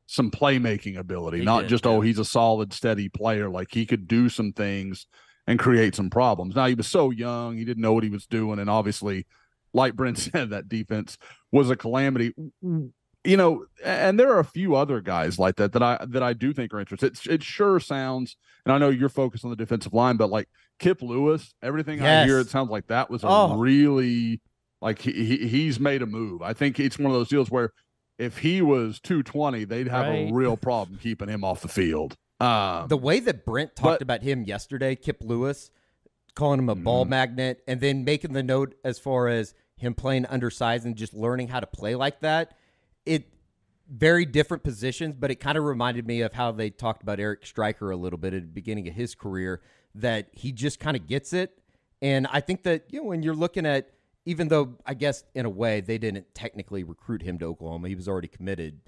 playmaking ability, he's a solid, steady player. Like he could do some things and create some problems. Now he was so young, he didn't know what he was doing. And obviously, like Brent said, that defense was a calamity, and there are a few other guys like that I do think are interested. It sure sounds, and I know you're focused on the defensive line, but like Kip Lewis, everything I hear, it sounds like that was a really, like he's made a move. I think it's one of those deals where if he was 220, they'd have a real problem keeping him off the field. The way that Brent talked about him yesterday, Kip Lewis, calling him a ball magnet, and then making the note as far as him playing undersized and just learning how to play like that, very different positions, but it kind of reminded me of how they talked about Eric Stryker a little bit at the beginning of his career, that he just kind of gets it. And I think that, when you're looking at, even though I guess in a way they didn't technically recruit him to Oklahoma, he was already committed.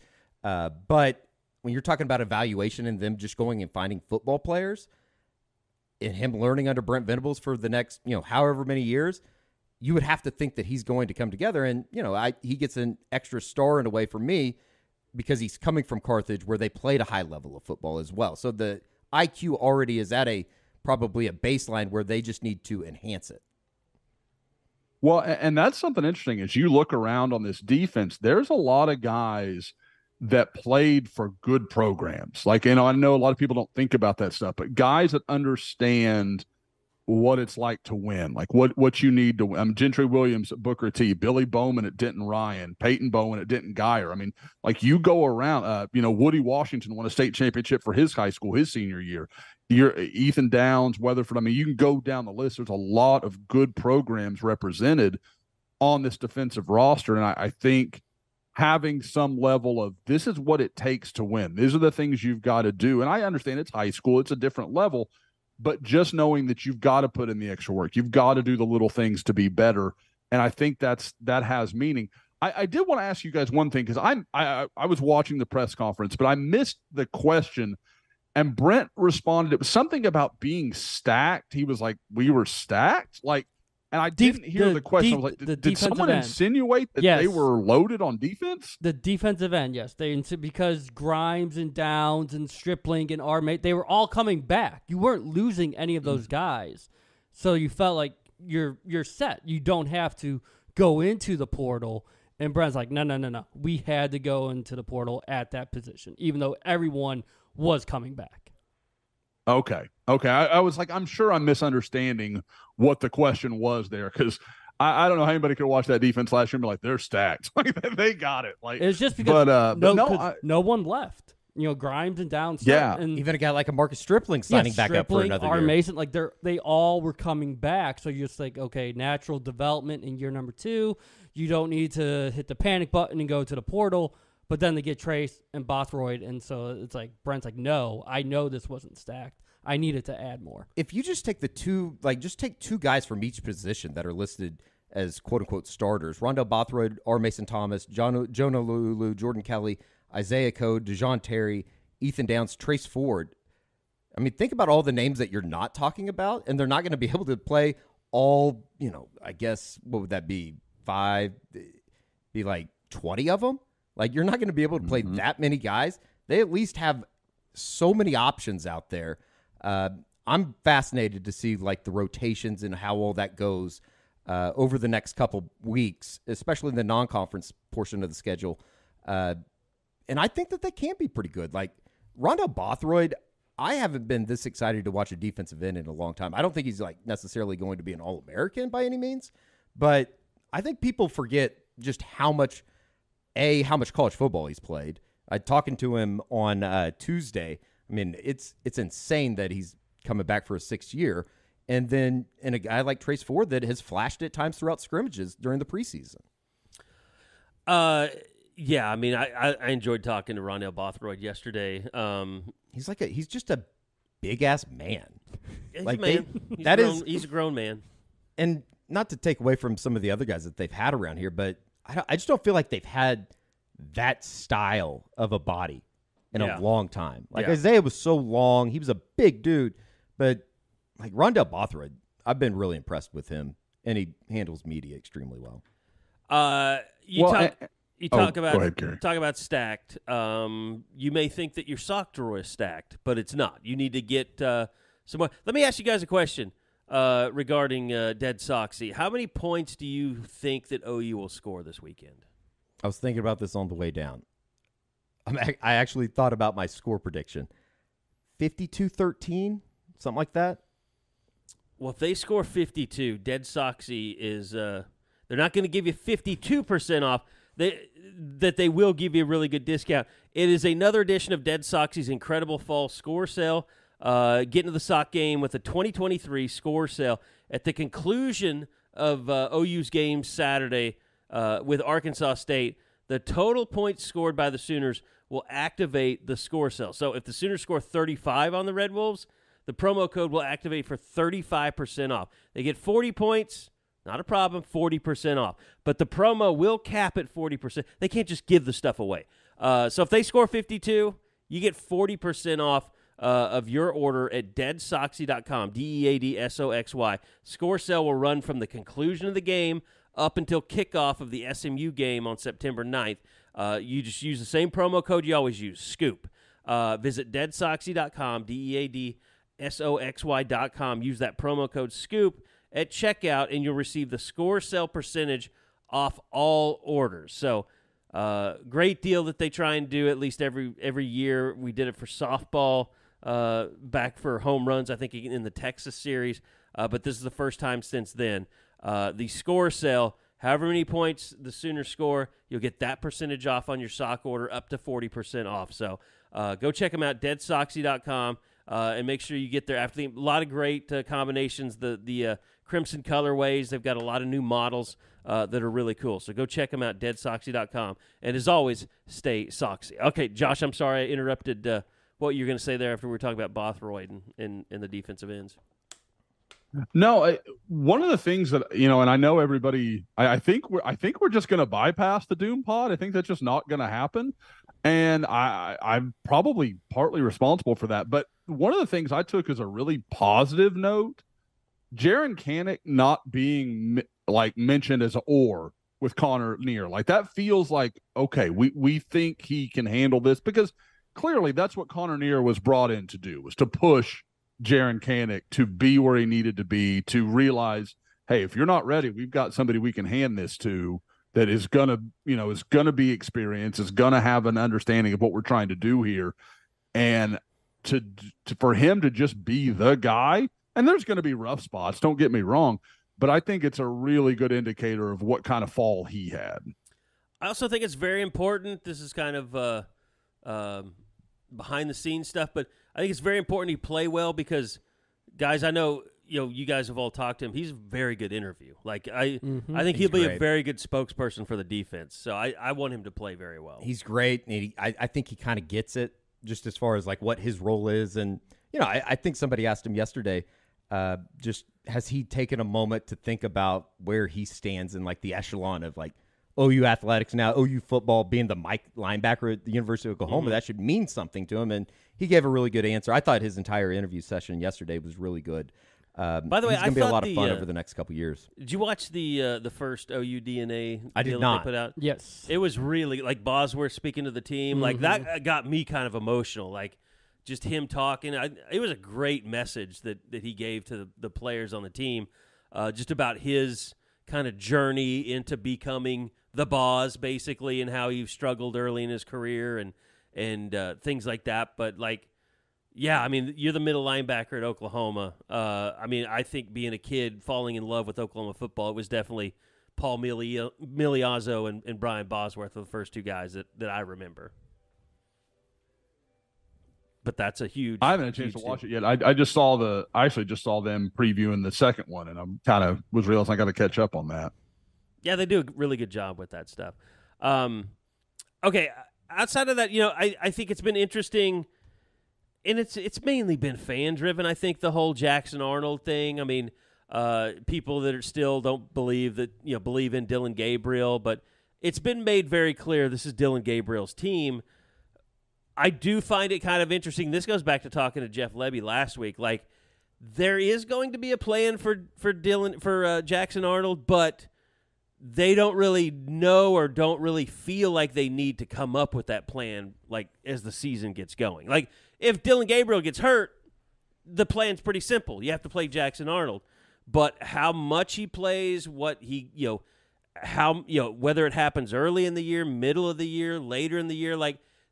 But when you're talking about evaluation and them just going and finding football players and him learning under Brent Venables for the next, however many years, you would have to think that he's going to come together. And, he gets an extra star in a way for me because he's coming from Carthage where they played a high level of football as well. So the IQ already is at probably a baseline where they just need to enhance it. Well, and that's something interesting. As you look around on this defense, there's a lot of guys that played for good programs. Like, I know a lot of people don't think about that stuff, but guys that understand what it's like to win, like what you need to win. Gentry Williams at Booker T, Billy Bowman at Denton Ryan, Peyton Bowen at Denton Geyer. Like you go around, Woody Washington won a state championship for his high school his senior year. Ethan Downs, Weatherford. You can go down the list. There's a lot of good programs represented on this defensive roster. And I think having some level of this is what it takes to win. These are the things you've got to do. And I understand it's high school. It's a different level. But just knowing that you've got to put in the extra work, you've got to do the little things to be better. And I think that has meaning. I did want to ask you guys one thing, because I was watching the press conference, but I missed the question. And Brent responded, it was something about being stacked. He was like, we were stacked? And I didn't hear the question. I was like, did someone insinuate that they were loaded on defense? The defensive end, yes. Because Grimes and Downs and Stripling and Armate, they were all coming back. You weren't losing any of those guys. So you felt like you're set. You don't have to go into the portal. And Brent's like, no. We had to go into the portal at that position, even though everyone was coming back. Okay. I was like, I'm sure I'm misunderstanding what the question was there, because I don't know how anybody could watch that defense last year and be like, they're stacked. They got it. It's just because no one left. Grimes and Downs. Yeah, and even a guy like a Marcus Stripling signing back up for another year. Mason, they all were coming back. So you're just like, okay, natural development in year number 2. You don't need to hit the panic button and go to the portal. But then they get Trace and Bothroyd, and so it's like Brent's like, no, I know this wasn't stacked. I needed to add more. If you just take take two guys from each position that are listed as quote unquote starters: Rondell Bothroyd, R. Mason Thomas, Jonah Lulu, Jordan Kelly, Isaiah Code, DeJohn Terry, Ethan Downs, Trace Ford. Think about all the names that you're not talking about, and they're not going to be able to play all. I guess what would that be? 5, be like 20 of them. You're not going to be able to play that many guys. They at least have so many options out there. I'm fascinated to see the rotations and how all that goes over the next couple weeks, especially in the non-conference portion of the schedule. And I think that they can be pretty good. Rondell Bothroyd, I haven't been this excited to watch a defensive end in a long time. I don't think he's necessarily going to be an All-American by any means, but I think people forget just how much college football he's played. Talking to him on Tuesday, it's insane that he's coming back for a 6th year. And then a guy like Trace Ford that has flashed at times throughout scrimmages during the preseason. Yeah, I enjoyed talking to Rondell Bothroyd yesterday. He's just a big-ass man. He's a man. He's a grown man. And not to take away from some of the other guys that they've had around here, but I just don't feel like they've had that style of a body in a long time. Isaiah was so long. He was a big dude. But Rondell Bothroyd, I've been really impressed with him, and he handles media extremely well. Talk about stacked. You may think that your sock drawer is stacked, but it's not. You need to get some more. Let me ask you guys a question regarding Dead Soxy. How many points do you think that OU will score this weekend? I was thinking about this on the way down. I actually thought about my score prediction. 52-13, something like that. Well, if they score 52, Dead Soxy is they're not going to give you 52% off. They will give you a really good discount. It is another edition of Dead Soxy's incredible fall score sale. Get into the sock game with a 2023 score sale. At the conclusion of OU's game Saturday with Arkansas State, the total points scored by the Sooners will activate the score cell. So if the Sooners score 35 on the Red Wolves, the promo code will activate for 35% off. They get 40 points, not a problem, 40% off. But the promo will cap at 40%. They can't just give the stuff away. So if they score 52, you get 40% off of your order at deadsoxy.com, DEADSOXY. Score cell will run from the conclusion of the game up until kickoff of the SMU game on September 9th. You just use the same promo code you always use, SCOOP. Visit deadsoxy.com, DEADSOXY.com. Use that promo code SCOOP at checkout, and you'll receive the score cell percentage off all orders. So great deal that they try and do at least every year. We did it for softball back for home runs, I think, in the Texas series. But this is the first time since then. The score cell, however many points the Sooners score, you'll get that percentage off on your sock order, up to 40% off. So go check them out, deadsoxy.com, and make sure you get there. After a lot of great combinations, the crimson colorways, they've got a lot of new models that are really cool. So go check them out, deadsoxy.com. And as always, stay soxy. Okay, Josh, I'm sorry I interrupted what you were going to say there after we were talking about Bothroyd and the defensive ends. No, one of the things that, and I know everybody, I think we're just going to bypass the Doom Pod. I think that's just not going to happen. And I'm probably partly responsible for that. But one of the things I took as a really positive note, Jaren Kanak not being mentioned as an or with Connor Neer. That feels like, okay, we think he can handle this, because clearly that's what Connor Neer was brought in to do, was to push Jaren Kanak to be where he needed to be, to realize, hey, if you're not ready, we've got somebody we can hand this to that is gonna be experienced, is gonna have an understanding of what we're trying to do here, and for him to just be the guy. And there's going to be rough spots, don't get me wrong, but I think it's a really good indicator of what kind of fall he had. I also think it's very important. This is kind of behind the scenes stuff, but I think it's very important he play well, because, guys, I know you guys have all talked to him. He's a very good interview. I think he'll be a very good spokesperson for the defense. So I want him to play very well. He's great. And I think he kind of gets it, just as far as what his role is. And I think somebody asked him yesterday, just has he taken a moment to think about where he stands in the echelon of OU athletics now, OU football, being the Mike linebacker at the University of Oklahoma. That should mean something to him, and he gave a really good answer. I thought his entire interview session yesterday was really good. By the way, it's going to be a lot of fun over the next couple years. Did you watch the first OU DNA I deal did not. they put out? Yes. It was really, Bosworth speaking to the team. That got me kind of emotional. Just him talking. It was a great message that he gave to the players on the team, just about his kind of journey into becoming the boss, basically, and how he struggled early in his career and things like that. But you're the middle linebacker at Oklahoma. I think being a kid falling in love with Oklahoma football, it was definitely Paul Miliazzo and Brian Bosworth are the first two guys that I remember. But that's a huge. I haven't had a chance to watch it yet. I actually just saw them previewing the second one, and I'm kind of was realizing I got to catch up on that. Yeah, they do a really good job with that stuff. Okay, outside of that, I think it's been interesting, and it's mainly been fan driven. I think the whole Jackson Arnold thing. People that are still don't believe that believe in Dylan Gabriel, but it's been made very clear this is Dylan Gabriel's team. I do find it kind of interesting. This goes back to talking to Jeff Lebby last week. There is going to be a plan for Jackson Arnold, but they don't really know or don't really feel like they need to come up with that plan as the season gets going. If Dylan Gabriel gets hurt, the plan's pretty simple. You have to play Jackson Arnold. But how much he plays, what he, whether it happens early in the year, middle of the year, later in the year,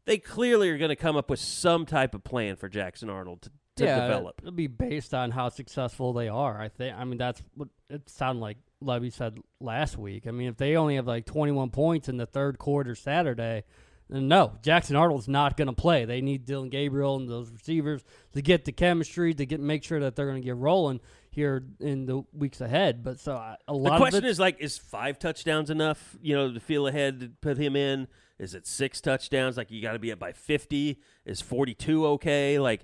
they clearly are going to come up with some type of plan for Jackson Arnold to develop. It'll be based on how successful they are, I think. That's what it sounded like Levy said last week. If they only have 21 points in the third quarter Saturday, then no, Jackson Arnold's not going to play. They need Dylan Gabriel and those receivers to get the chemistry, to make sure that they're going to get rolling. here in the weeks ahead. But so a lot. The of question is is 5 touchdowns enough? To feel ahead to put him in. Is it 6 touchdowns? Like you got to be up by 50. Is 42 okay? I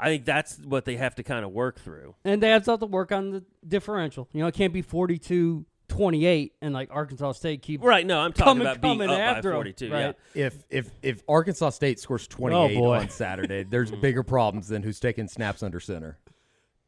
think that's what they have to kind of work through. And they have to work on the differential. It can't be 42-28 and Arkansas State keeps right. No, I'm talking about being up after by 42. Right. Yeah. If Arkansas State scores 28 boy. on Saturday, there's bigger problems than who's taking snaps under center.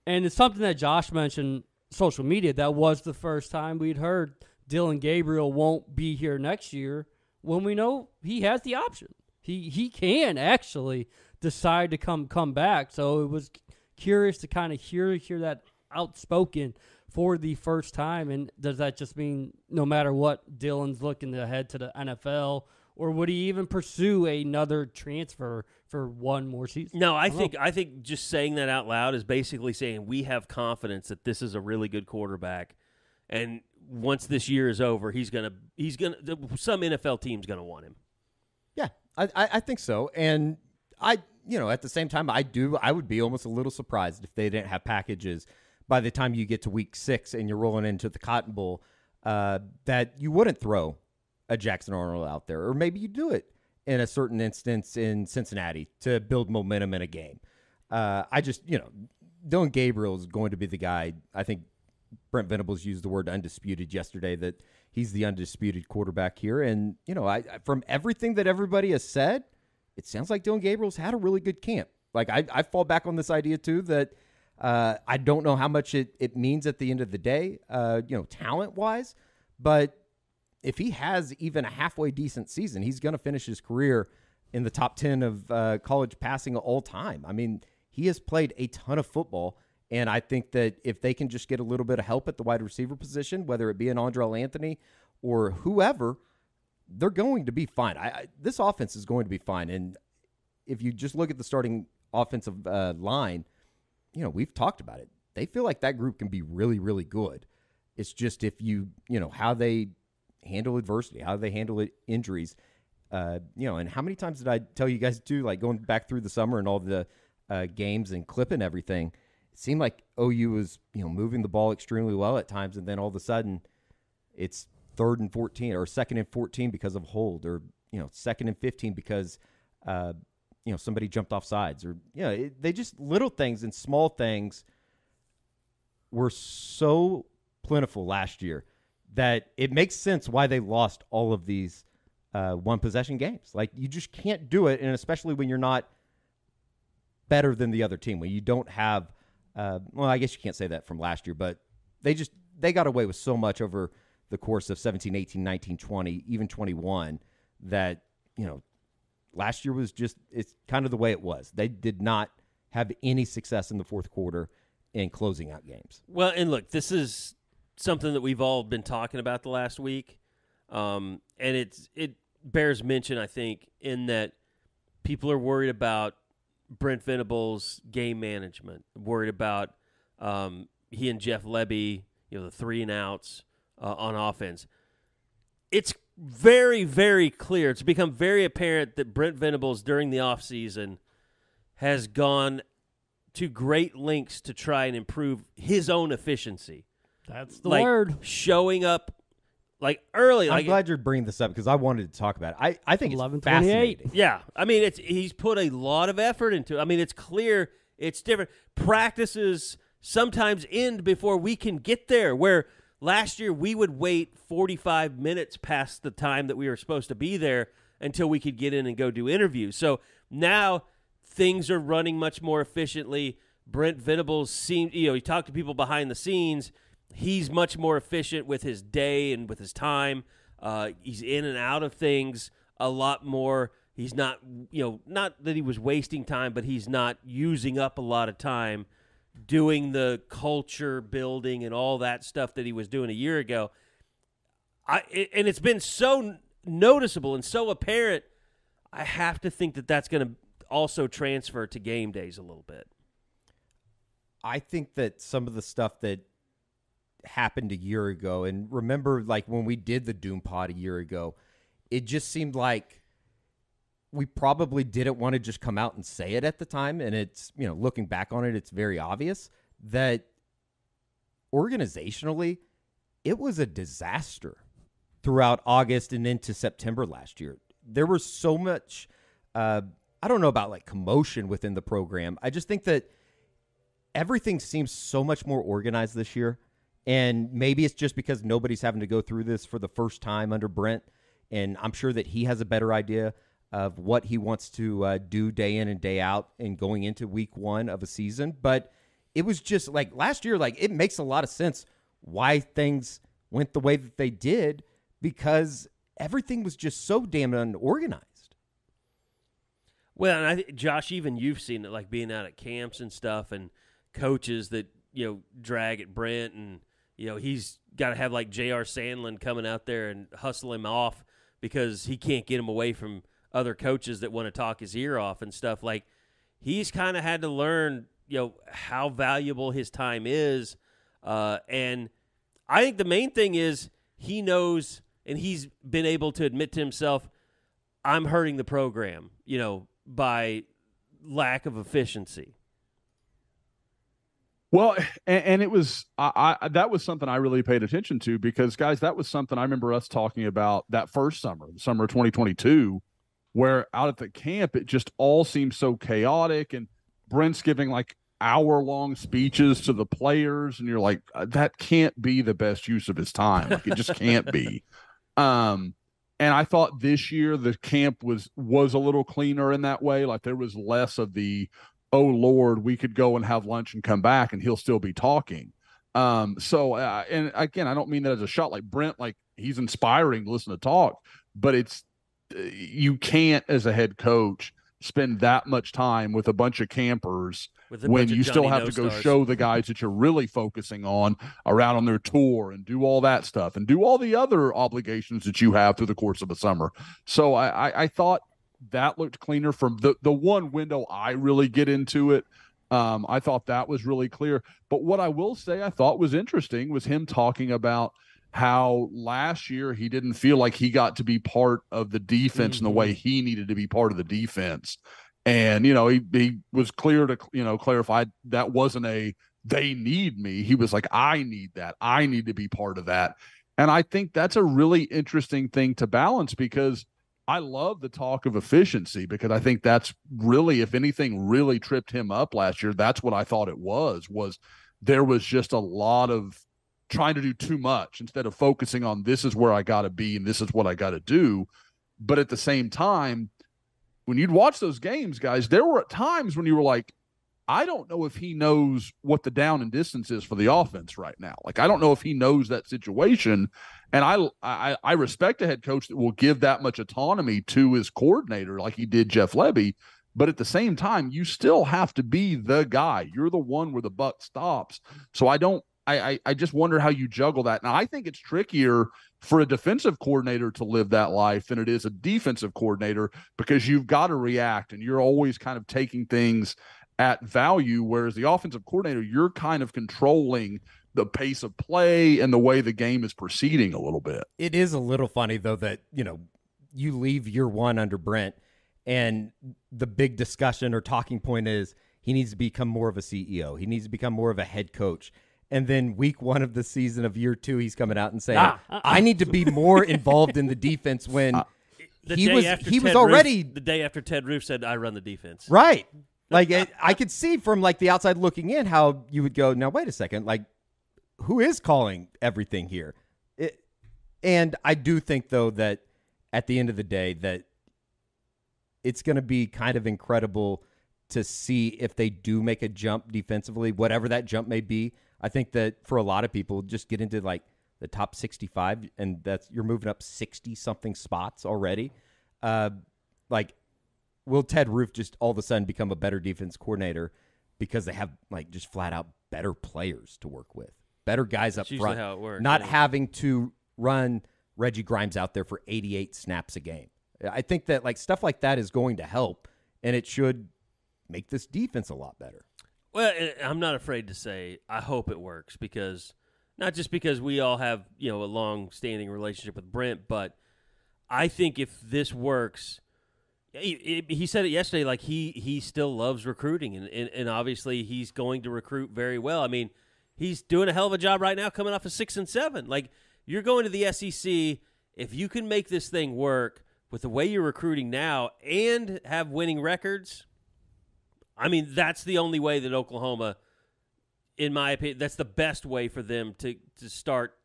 And it's something that Josh mentioned, social media. That was the first time we'd heard Dylan Gabriel won't be here next year when we know he has the option. He can actually decide to come back. So it was curious to kind of hear that outspoken for the first time. And does that just mean no matter what, Dylan's looking to head to the NFL, or would he even pursue another transfer for one more season? No, I think just saying that out loud is basically saying we have confidence that this is a really good quarterback, and once this year is over, he's gonna some NFL team's gonna want him. Yeah, I think so. And at the same time, I would be almost a little surprised if they didn't have packages by the time you get to week 6 and you're rolling into the Cotton Bowl, that you wouldn't throw a Jackson Arnold out there, or maybe you do it in a certain instance in Cincinnati to build momentum in a game. Dylan Gabriel is going to be the guy. I think Brent Venables used the word undisputed yesterday, that he's the undisputed quarterback here. And, from everything that everybody has said, it sounds like Dylan Gabriel's had a really good camp. I fall back on this idea, too, that I don't know how much it means at the end of the day, talent-wise. But if he has even a halfway decent season, he's going to finish his career in the top 10 of college passing all time. I mean, he has played a ton of football. And I think that if they can just get a little bit of help at the wide receiver position, whether it be an Andrell Anthony or whoever, they're going to be fine. This offense is going to be fine. And if you just look at the starting offensive line, we've talked about it. They feel like that group can be really, really good. It's just if how they handle adversity, how they handle injuries, and how many times did I tell you guys too, going back through the summer and all the games and clipping everything, it seemed like OU was, moving the ball extremely well at times, and then all of a sudden it's 3rd and 14 or 2nd and 14 because of hold, or 2nd and 15 because somebody jumped off sides, or they just little things and small things were so plentiful last year that it makes sense why they lost all of these one possession games. You just can't do it, and especially when you're not better than the other team, when you don't have I guess you can't say that from last year, but they got away with so much over the course of 17, 18, 19, 20, even 21, that, last year was it's kind of the way it was. They did not have any success in the fourth quarter in closing out games. Well, and look, this is something that we've all been talking about the last week. And it bears mention, I think, in that people are worried about Brent Venables' game management, worried about he and Jeff Lebby, the 3 and outs on offense. It's very, very clear. It's become very apparent that Brent Venables during the offseason has gone to great lengths to try and improve his own efficiency. That's the word. Showing up early. I'm glad you're bringing this up because I wanted to talk about it. I think it's fascinating. Yeah. I mean, he's put a lot of effort into it. I mean, it's clear it's different. Practices sometimes end before we can get there, where last year we would wait 45 minutes past the time that we were supposed to be there until we could get in and go do interviews. So now things are running much more efficiently. Brent Venables seemed, he talked to people behind the scenes. He's much more efficient with his day and with his time. He's in and out of things a lot more. He's not, not that he was wasting time, but he's not using up a lot of time doing the culture building and all that stuff that he was doing a year ago. And it's been so noticeable and so apparent, I have to think that that's going to also transfer to game days a little bit. I think that some of the stuff that happened a year ago, and remember when we did the Doom Pod a year ago, it just seemed like we probably didn't want to just come out and say it at the time. And it's, looking back on it, it's very obvious that organizationally, it was a disaster throughout August and into September last year. There was so much, I don't know about like commotion within the program. I just think that everything seems so much more organized this year. And maybe it's just because nobody's having to go through this for the first time under Brent. And I'm sure that he has a better idea of what he wants to do day in and day out and going into week one of a season. But it was just like last year, like it makes a lot of sense why things went the way that they did, because everything was just so damn unorganized. Well, and I think, Josh, even you've seen it, like being out at camps and stuff, and coaches that, drag at Brent, and, he's got to have like J.R. Sandlin coming out there and hustle him off because he can't get him away from other coaches that want to talk his ear off and stuff. Like, he's kind of had to learn, how valuable his time is. And I think the main thing is he knows, and he's been able to admit to himself, I'm hurting the program, by lack of efficiency. Well, and it was that was something I really paid attention to, because, guys, that was something I remember us talking about that first summer, the summer of 2022, where out at the camp it just all seemed so chaotic, and Brent's giving like hour-long speeches to the players, and you're like, that can't be the best use of his time. Like, it just can't be. And I thought this year the camp was a little cleaner in that way. Like, there was less of the, oh Lord, we could go and have lunch and come back and he'll still be talking. And again, I don't mean that as a shot. Like, Brent, like, he's inspiring to listen to talk, but it's, you can't as a head coach spend that much time with a bunch of campers when you still have to go show the guys that you're really focusing on around on their tour and do all that stuff and do all the other obligations that you have through the course of a summer. So I thought that looked cleaner from the one window I really get into it. I thought that was really clear. But what I will say I thought was interesting was him talking about how last year he didn't feel like he got to be part of the defense in the way he needed to be part of the defense. And, he was clear to, clarify that wasn't a, they need me. He was like, I need that. I need to be part of that. And I think that's a really interesting thing to balance, because I love the talk of efficiency, because I think that's really, if anything really tripped him up last year, that's what I thought it was there was just a lot of trying to do too much instead of focusing on this is where I got to be and this is what I got to do. But at the same time, when you'd watch those games, guys, there were times when you were like, I don't know if he knows what the down and distance is for the offense right now. Like, I don't know if he knows that situation. And I respect a head coach that will give that much autonomy to his coordinator like he did Jeff Lebby. But at the same time, you still have to be the guy. You're the one where the buck stops. So I just wonder how you juggle that. Now, I think it's trickier for a defensive coordinator to live that life than it is a defensive coordinator, because you've got to react and you're always kind of taking things at value, whereas the offensive coordinator, you're kind of controlling the pace of play and the way the game is proceeding a little bit. It is a little funny, though, that, you leave year one under Brent and the big discussion or talking point is he needs to become more of a CEO. He needs to become more of a head coach. And then week one of the season of year two, he's coming out and saying, I need to be more involved in the defense when he was already the day after Ted Roof said, I run the defense. Right. Like, I could see from like the outside looking in how you would go, now, wait a second, like, who is calling everything here? And I do think, though, that at the end of the day that it's going to be kind of incredible to see if they do make a jump defensively, whatever that jump may be. I think that for a lot of people, just get into like the top 65, and that's you're moving up 60-something spots already. Like, will Ted Roof just all of a sudden become a better defense coordinator because they have like just flat out better players to work with, better guys up front, how it works, not having to run Reggie Grimes out there for 88 snaps a game. I think that like stuff like that is going to help, and it should make this defense a lot better. Well, I'm not afraid to say I hope it works, because not just because we all have, a long-standing relationship with Brent, but I think if this works, he said it yesterday, like he still loves recruiting, and obviously he's going to recruit very well. I mean, he's doing a hell of a job right now coming off of 6-7. Like, you're going to the SEC. If you can make this thing work with the way you're recruiting now and have winning records, I mean, that's the only way that Oklahoma, in my opinion, that's the best way for them to start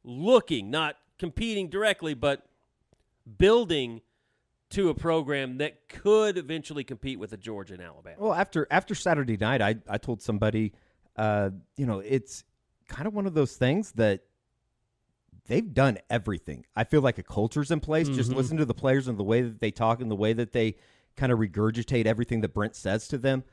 looking, not competing directly, but building to a program that could eventually compete with a Georgia and Alabama. Well, after Saturday night, I told somebody, it's kind of one of those things that they've done everything. I feel like a culture's in place. Mm-hmm. Just listen to the players and the way that they talk and the way that they kind of regurgitate everything that Brent says to them.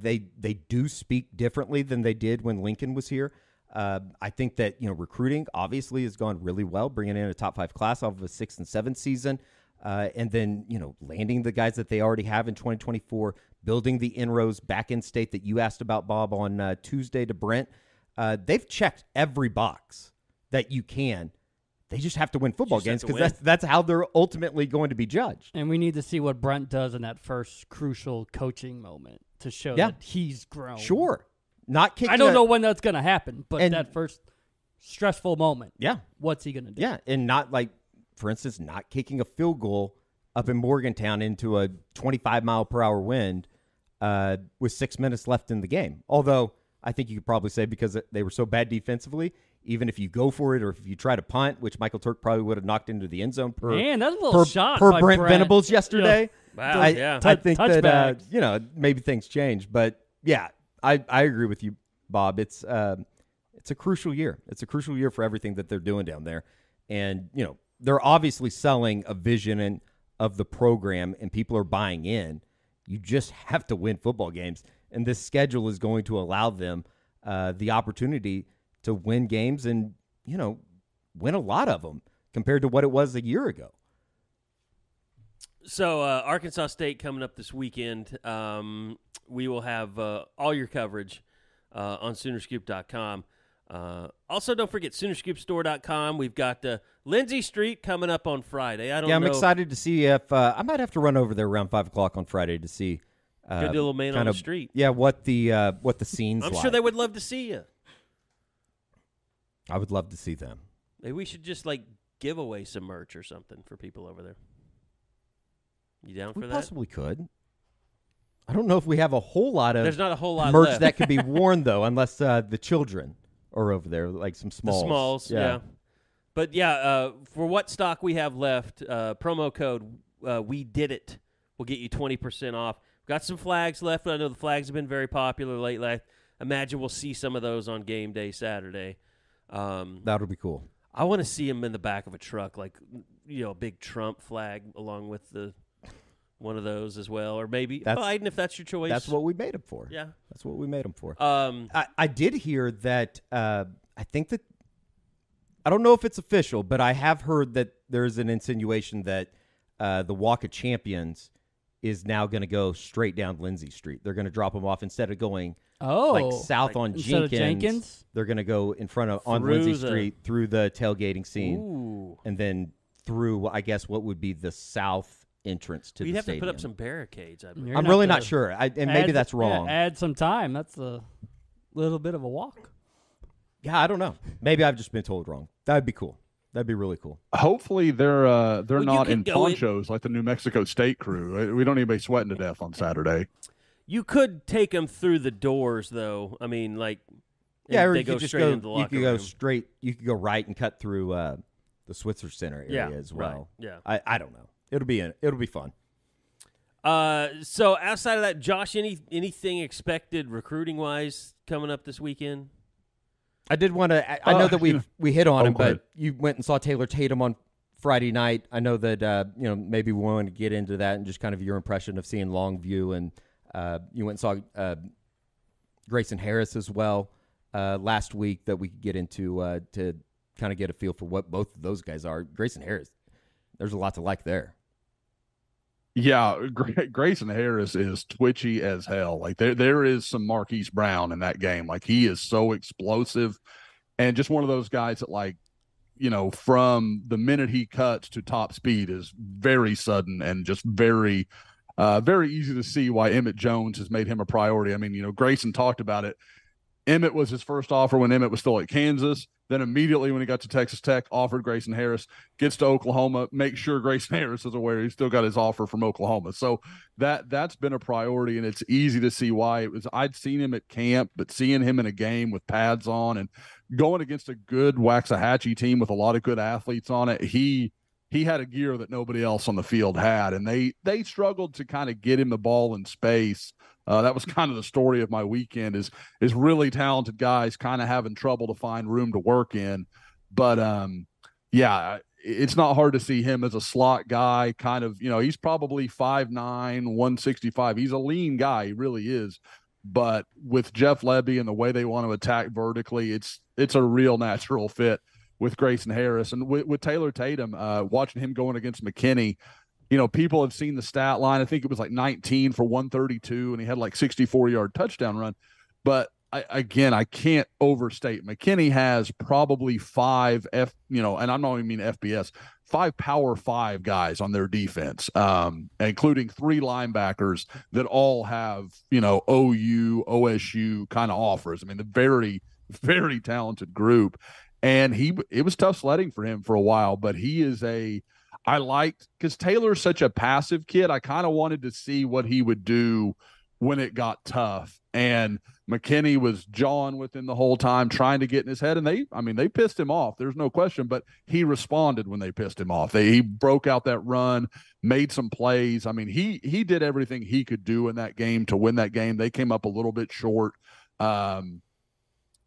They do speak differently than they did when Lincoln was here. I think that, recruiting obviously has gone really well, bringing in a top 5 class off of a 6 and 7 season. And then, landing the guys that they already have in 2024, building the inroads back in state that you asked about, Bob, on Tuesday to Brent. They've checked every box that you can. They just have to win football games because that's how they're ultimately going to be judged. And we need to see what Brent does in that first crucial coaching moment to show that he's grown. Sure. Not kicking I don't know when that's going to happen, but that first stressful moment. Yeah. What's he going to do? Yeah, and not like, for instance, not kicking a field goal up in Morgantown into a 25-mile-per-hour wind with 6 minutes left in the game. Although I think you could probably say because they were so bad defensively, even if you go for it or if you try to punt, which Michael Turk probably would have knocked into the end zone per Brent Venables yesterday. Yeah. Wow, I think that maybe things change, but yeah, I agree with you, Bob. It's a crucial year. It's a crucial year for everything that they're doing down there, and they're obviously selling a vision of the program, and people are buying in. You just have to win football games, and this schedule is going to allow them the opportunity to win games and, win a lot of them compared to what it was a year ago. So Arkansas State coming up this weekend. We will have all your coverage on Soonerscoop.com. Also, don't forget Soonerscoopstore.com. We've got Lindsay Street coming up on Friday. I'm excited to see if I might have to run over there around 5 o'clock on Friday to see. Good little man on the street. Yeah, what the scenes. I'm sure they would love to see you. I would love to see them. Maybe we should just give away some merch or something for people over there. You down for that? Possibly could. I don't know if we have a whole lot of. There's not a whole lot merch left. that could be worn though, unless the children are over there, like some smalls. The smalls, yeah. But yeah, for what stock we have left, promo code we did it will get you 20% off. We've got some flags left. I know the flags have been very popular lately. I imagine we'll see some of those on game day Saturday. That'll be cool. I want to see them in the back of a truck, a big Trump flag along with one of those as well, or maybe Biden if that's your choice. That's what we made them for. Yeah, that's what we made them for. I did hear that. I think that I don't know if it's official, but I have heard that there's an insinuation that the Walk of Champions is now going to go straight down Lindsay Street. They're going to drop them off instead of going south on Jenkins. They're going to go in front of on Lindsay Street through the tailgating scene, and then through I guess what would be the south entrance to the stadium. You'd have to put up some barricades. I'm really not sure, maybe that's wrong. Yeah, add some time. That's a little bit of a walk. Yeah, I don't know. Maybe I've just been told wrong. That'd be cool. That'd be really cool. Hopefully they're not in ponchos like the New Mexico State crew. We don't need anybody sweating to death on Saturday. You could take them through the doors, though. I mean, or they go straight into the locker room. You could go straight. You could go right and cut through the Switzer Center area as well. Right. Yeah, I don't know. It'll be fun. So outside of that, Josh, anything expected recruiting wise coming up this weekend? I did want to. I know that we hit on him, but you went and saw Taylor Tatum on Friday night. I know that maybe we want to get into that and just kind of your impression of seeing Longview, and you went and saw Grayson Harris as well last week. That we could get into to kind of get a feel for what both of those guys are. Grayson Harris, there's a lot to like there. Yeah, Grayson Harris is twitchy as hell. There is some Marquise Brown in that game. He is so explosive, and just one of those guys that from the minute he cuts to top speed is very sudden and just very, very easy to see why Emmett Jones has made him a priority. I mean, Grayson talked about it Emmett was his first offer when Emmett was still at Kansas. Then immediately when he got to Texas Tech, offered Grayson Harris, gets to Oklahoma, make sure Grayson Harris is aware he's still got his offer from Oklahoma. So that's been a priority, and it's easy to see why. I'd seen him at camp, but seeing him in a game with pads on and going against a good Waxahachie team with a lot of good athletes on it, he had a gear that nobody else on the field had, and they struggled to kind of get him the ball in space. That was kind of the story of my weekend is really talented guys kind of having trouble to find room to work in. But, yeah, it's not hard to see him as a slot guy kind of, he's probably 5'9", 165. He's a lean guy. He really is. But with Jeff Lebby and the way they want to attack vertically, it's a real natural fit with Grayson Harris. And with Taylor Tatum, watching him going against McKinney, people have seen the stat line. I think it was like 19 for 132, and he had like 64-yard touchdown run. But I can't overstate. McKinney has probably five and I'm not even mean FBS, 5 Power 5 guys on their defense, including 3 linebackers that all have, OU, OSU kind of offers. I mean, the very, very talented group. And it was tough sledding for him for a while, but he is I liked, because Taylor's such a passive kid, I kind of wanted to see what he would do when it got tough. And McKinney was jawing with him the whole time, trying to get in his head. And they pissed him off. There's no question, but he responded when they pissed him off. He broke out that run, made some plays. I mean, he did everything he could do in that game to win that game. They came up a little bit short.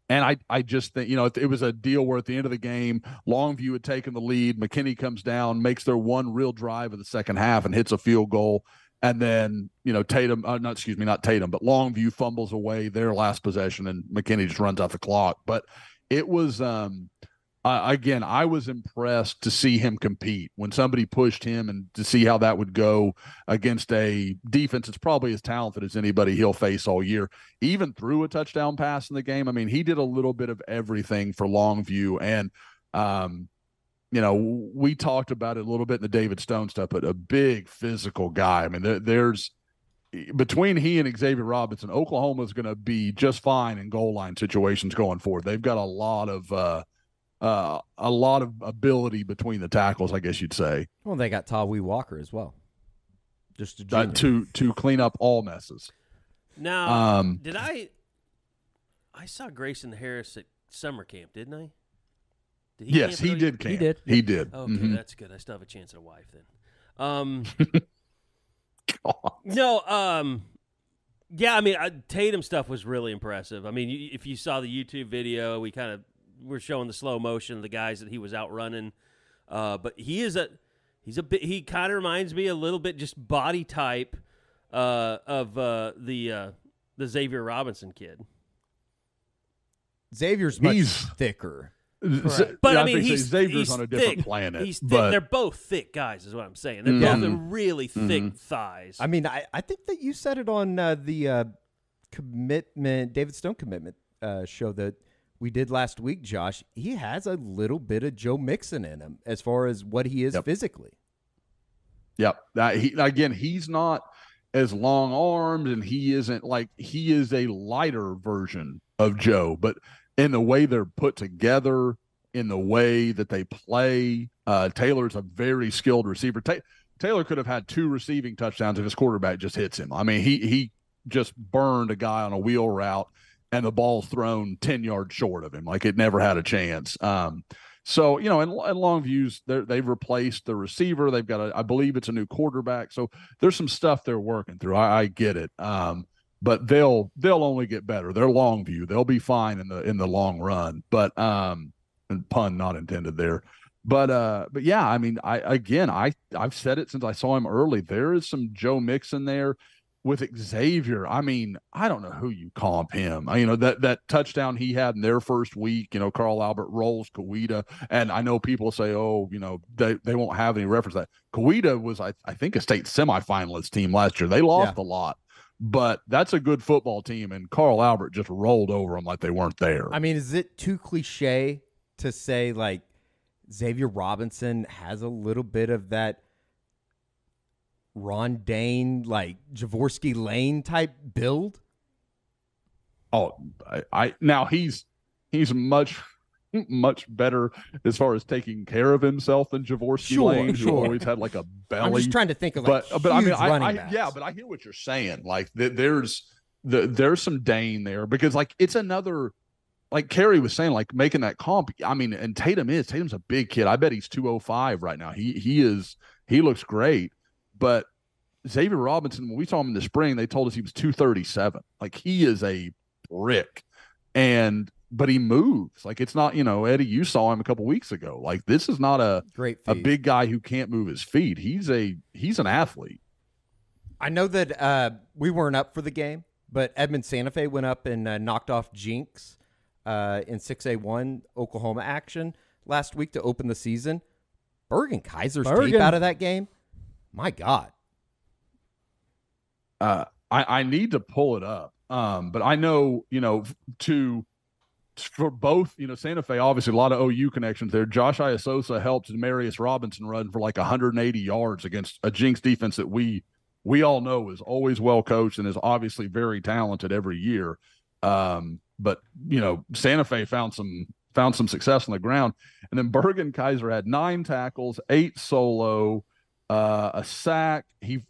And I just think, it was a deal where at the end of the game, Longview had taken the lead. McKinney comes down, makes their one real drive of the second half and hits a field goal. And then, Tatum, not Tatum, but Longview fumbles away their last possession, and McKinney just runs out the clock. But it was, again, I was impressed to see him compete when somebody pushed him and to see how that would go against a defense that's probably as talented as anybody he'll face all year. Even threw a touchdown pass in the game. I mean, he did a little bit of everything for Longview. And, we talked about it a little bit in the David Stone stuff, but a big physical guy. I mean, there's between he and Xavier Robinson, Oklahoma is going to be just fine in goal line situations going forward. They've got a lot of ability between the tackles, I guess you'd say. Well, they got Tawee Walker as well, just a junior. To clean up all messes. Now, I saw Grayson Harris at summer camp, didn't I? Yes, he did camp. He did. Okay, That's good. I still have a chance at a wife then. No, yeah, I mean, Tatum stuff was really impressive. I mean, if you saw the YouTube video, we're showing the slow motion of the guys that he was outrunning. But he kind of reminds me a little bit, just body type of the Xavier Robinson kid. Xavier's much thicker. But I mean, Xavier's on a different thick. planet. He's thick. But they're both thick guys, is what I'm saying. They're both really thick thighs. I mean, I think that you said it on the David Stone commitment show that we did last week, Josh. He has a little bit of Joe Mixon in him as far as what he is physically. Yep. He's not as long armed, and he is a lighter version of Joe, but in the way they're put together, in the way that they play, Taylor's a very skilled receiver. Taylor could have had 2 receiving touchdowns if his quarterback just hits him. I mean, he just burned a guy on a wheel route, and the ball's thrown 10 yards short of him. Like, it never had a chance. So, in Longview's, they've replaced the receiver. They've got I believe it's a new quarterback. So there's some stuff they're working through. I get it. But they'll only get better. They're Longview. They'll be fine in the long run. But and pun not intended there. But yeah, I mean, I've said it since I saw him early. There is some Joe Mixon there with Xavier. I mean, I don't know who you comp him. That touchdown he had in their first week. Carl Albert rolls Kawita, and I know people say, they won't have any reference to that. Kawita was I think a state semifinalist team last year. They lost a lot. But that's a good football team, and Carl Albert just rolled over them like they weren't there. I mean, is it too cliche to say, like, Xavier Robinson has a little bit of that Ron Dane, like, Jaworski Lane type build? Oh, I now he's much better as far as taking care of himself than Jaworski Lane, who always had like a belly. I'm just trying to think of like but I mean, running backs. yeah, but I hear what you're saying. Like there's some Dane there because like it's another. Like Carey was saying, like making that comp. I mean, and Tatum's a big kid. I bet he's 205 right now. He looks great. But Xavier Robinson, when we saw him in the spring, they told us he was 237. Like he is a brick, but he moves. Like it's not, Eddie, you saw him a couple weeks ago. Like this is not a big guy who can't move his feet. He's an athlete. I know that we weren't up for the game, but Edmond Santa Fe went up and knocked off Jinx in 6A1 Oklahoma action last week to open the season. Bergen Kaiser's tape out of that game. My God. I need to pull it up. But I know, for both, Santa Fe, obviously a lot of OU connections there. Josh Iasosa helped Demarius Robinson run for like 180 yards against a Jinx defense that we all know is always well coached and is obviously very talented every year. But Santa Fe found some success on the ground, and then Bergen Kaiser had 9 tackles, 8 solo, a sack.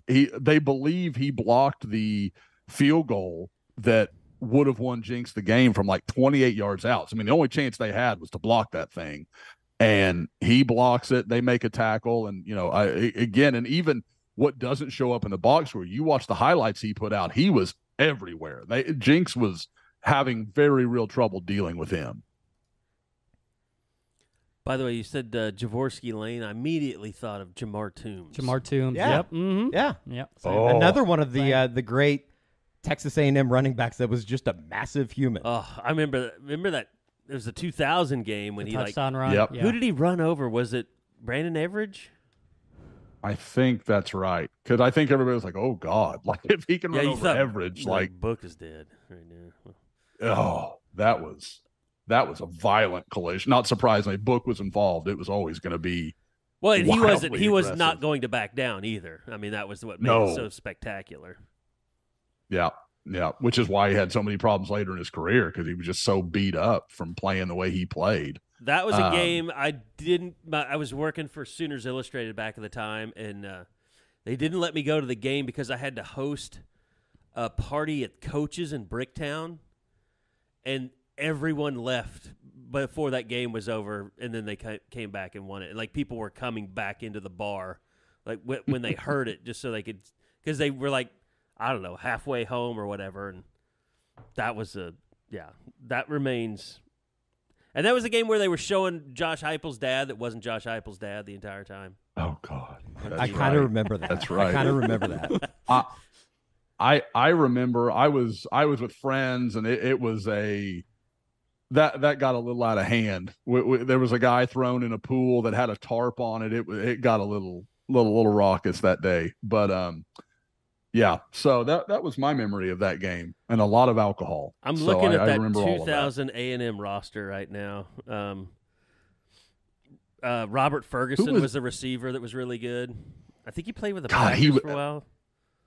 They believe he blocked the field goal that would have won Jinx the game from like 28 yards out. So, I mean, the only chance they had was to block that thing, and he blocks it. They make a tackle, and and even what doesn't show up in the box score, you watch the highlights he put out. He was everywhere. Jinx was having very real trouble dealing with him. By the way, you said Jaworski Lane. I immediately thought of Jamar Toombs. Jamar Toombs. Yeah. Yep. Mm-hmm. Yeah. Yep. Another one of the great Texas A&M running backs that was just a massive human. Oh, I remember that. It was the 2000 game when he touchdown run. Yep. Yeah. Who did he run over? Was it Brandon Everidge? I think that's right. Because I think everybody was like, oh, God. Like, if he can run over Everidge, like Book is dead right now. Oh, that was a violent collision. Not surprisingly, Book was involved. It was always going to be well, and he was aggressive. not going to back down either. I mean, that was what made it so spectacular. Yeah, which is why he had so many problems later in his career because he was just so beat up from playing the way he played. That was a game I was working for Sooners Illustrated back at the time, and they didn't let me go to the game because I had to host a party at Coach's in Bricktown, and everyone left before that game was over, and then they came back and won it. And, like, people were coming back into the bar, like, when they heard it, just so they could – because they were, like, I don't know, halfway home or whatever, and that was that remains – and that was the game where they were showing Josh Heupel's dad that wasn't Josh Heupel's dad the entire time. Oh, God. I kind of remember that. That's right. I kind of remember that. I remember I was with friends, and it was that got a little out of hand. There was a guy thrown in a pool that had a tarp on it. It got a little raucous that day. But yeah, so that was my memory of that game, and a lot of alcohol. I'm looking at that 2000 A&M roster right now. Robert Ferguson was the receiver that was really good. I think he played with the Packers for a while.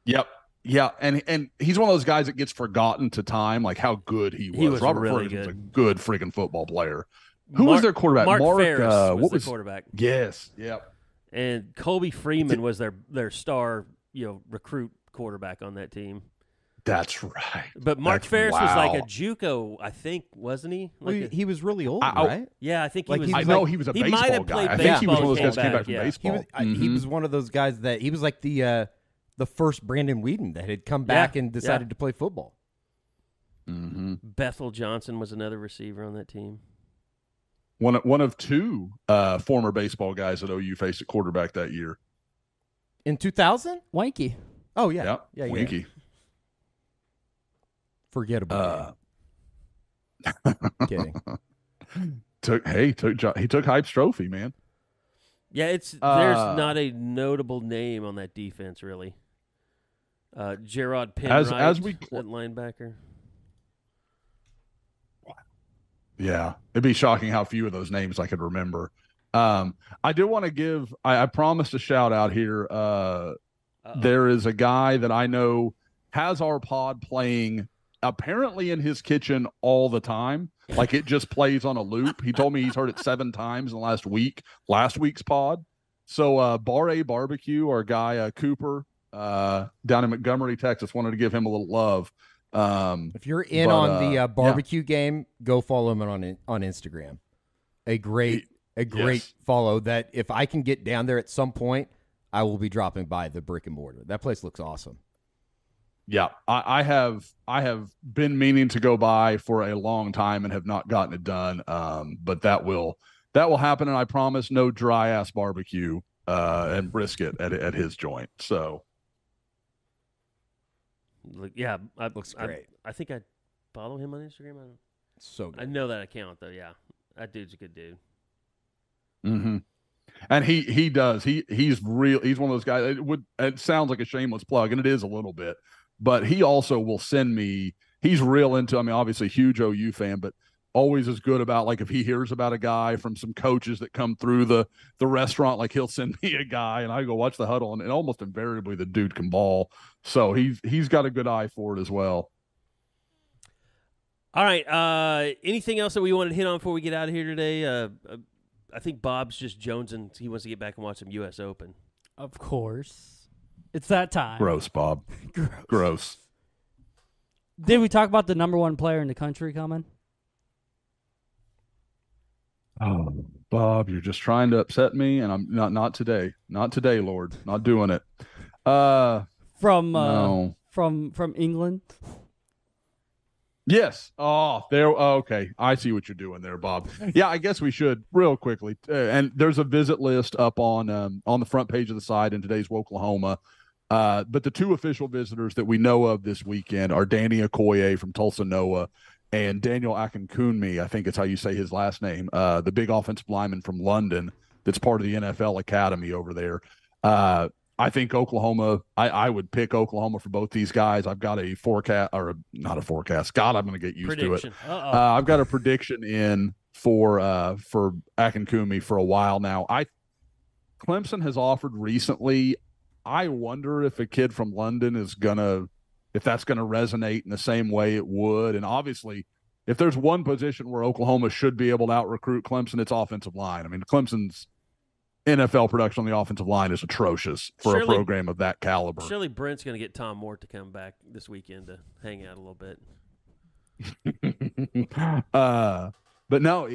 Yep. Yeah, and he's one of those guys that gets forgotten to time, like how good he was. He was Robert really Ferguson good. was a good freaking football player. Who was their quarterback? Mark Ferris was the quarterback. Yes, yep. And Colby Freeman was their star, recruit quarterback on that team. That's right. But Mark Ferris was like a JUCO, I think, wasn't he? Like he was really old, right? Yeah, I think Like he was. I know he was a baseball might have guy. played I think he was one of those guys baseball, that came back from yeah. baseball. He was one of those guys that he was like the first Brandon Whedon that had come back and decided to play football. Mm-hmm. Bethel Johnson was another receiver on that team. One of two former baseball guys that OU faced at quarterback that year. In 2000? Wanky. Oh, yeah. Yeah, Yeah. Winky. Forgettable. Kidding. He took Hype's trophy, man. Yeah, there's not a notable name on that defense, really. Gerard Penwright, as we that linebacker. Yeah, it'd be shocking how few of those names I could remember. I do want to give. I promised a shout out here. There is a guy that I know has our pod playing apparently in his kitchen all the time. Like it just plays on a loop. He told me he's heard it 7 times in the last week's pod. So Bar A Barbecue, our guy Cooper down in Montgomery, Texas, wanted to give him a little love. If you're in on the barbecue game, go follow him on Instagram. A great follow that if I can get down there at some point, I will be dropping by the brick and mortar. That place looks awesome. Yeah, I have been meaning to go by for a long time and have not gotten it done. But that will happen, and I promise no dry ass barbecue and brisket at his joint. So, yeah, looks great. I think I follow him on Instagram. So good. I know that account though. Yeah, that dude's a good dude. Mm-hmm. And he does. He's real. He's one of those guys. It sounds like a shameless plug, and it is a little bit. But he also will send me. He's real into. I mean, obviously, huge OU fan, but always is good about like if he hears about a guy from some coaches that come through the restaurant, like he'll send me a guy, and I go watch the huddle, and almost invariably the dude can ball. So he's got a good eye for it as well. All right. Anything else that we wanted to hit on before we get out of here today? I think Bob's just jonesing. He wants to get back and watch some U.S. Open. Of course. It's that time. Gross, Bob. Gross. Did we talk about the number 1 player in the country coming? Oh, Bob, you're just trying to upset me, and I'm not today. Not today, Lord. Not doing it. From England. Yes. Oh, there. Okay. I see what you're doing there, Bob. Yeah, I guess we should real quickly. And there's a visit list up on the front page of the site in today's Oklahoma. But the 2 official visitors that we know of this weekend are Danny Okoye from Tulsa, Noah, and Daniel Akinkunmi, I think it's how you say his last name, the big offensive lineman from London that's part of the NFL Academy over there. I think Oklahoma, I would pick Oklahoma for both these guys. I've got a forecast, or not a forecast. God, I'm going to get used to it. I've got a prediction in for Akinkunmi for a while now. Clemson has offered recently. I wonder if a kid from London if that's going to resonate in the same way it would. And obviously, if there's one position where Oklahoma should be able to out-recruit Clemson, it's offensive line. I mean, Clemson's NFL production on the offensive line is atrocious for a program of that caliber. Surely Brent's going to get Tom Moore to come back this weekend to hang out a little bit. But no,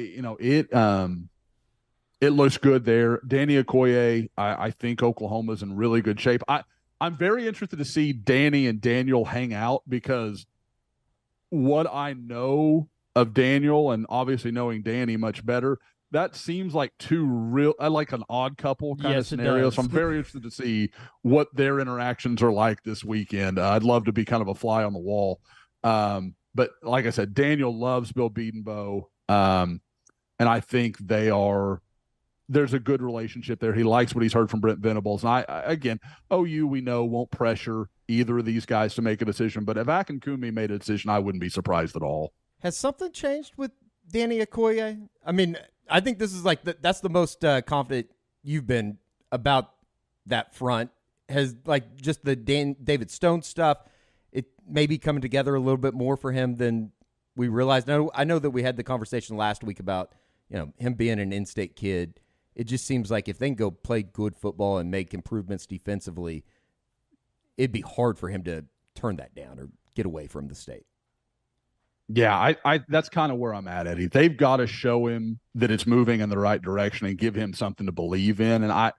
it looks good there. Danny Okoye, I think Oklahoma's in really good shape. I'm very interested to see Danny and Daniel hang out because what I know of Daniel and obviously knowing Danny much better, that seems like like an odd couple kind of scenario. So I'm very interested to see what their interactions are like this weekend. I'd love to be kind of a fly on the wall. But like I said, Daniel loves Bill Bedenbaugh. And I think there's a good relationship there. He likes what he's heard from Brent Venables. And again, OU, we know, won't pressure either of these guys to make a decision. But if Akinkunmi made a decision, I wouldn't be surprised at all. Has something changed with Danny Okoye? I mean, I think this is like that's the most confident you've been about that front. Has like just the David Stone stuff, it may be coming together a little bit more for him than we realized. I know that we had the conversation last week about him being an in-state kid. It just seems like if they can go play good football and make improvements defensively, it'd be hard for him to turn that down or get away from the state. Yeah, I that's kind of where I'm at, Eddie. They've got to show him that it's moving in the right direction and give him something to believe in. And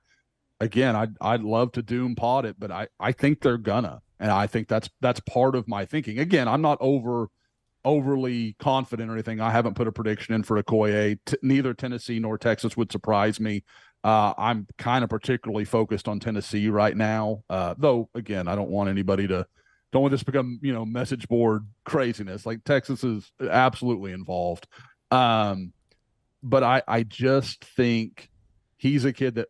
I'd love to doom pod it, but I think they're gonna. And I think that's part of my thinking. Again, I'm not overly confident or anything. I haven't put a prediction in for Okoye. Neither Tennessee nor Texas would surprise me. I'm kind of particularly focused on Tennessee right now. Though, again, I don't want this to become, message board craziness. Like Texas is absolutely involved. But I just think he's a kid that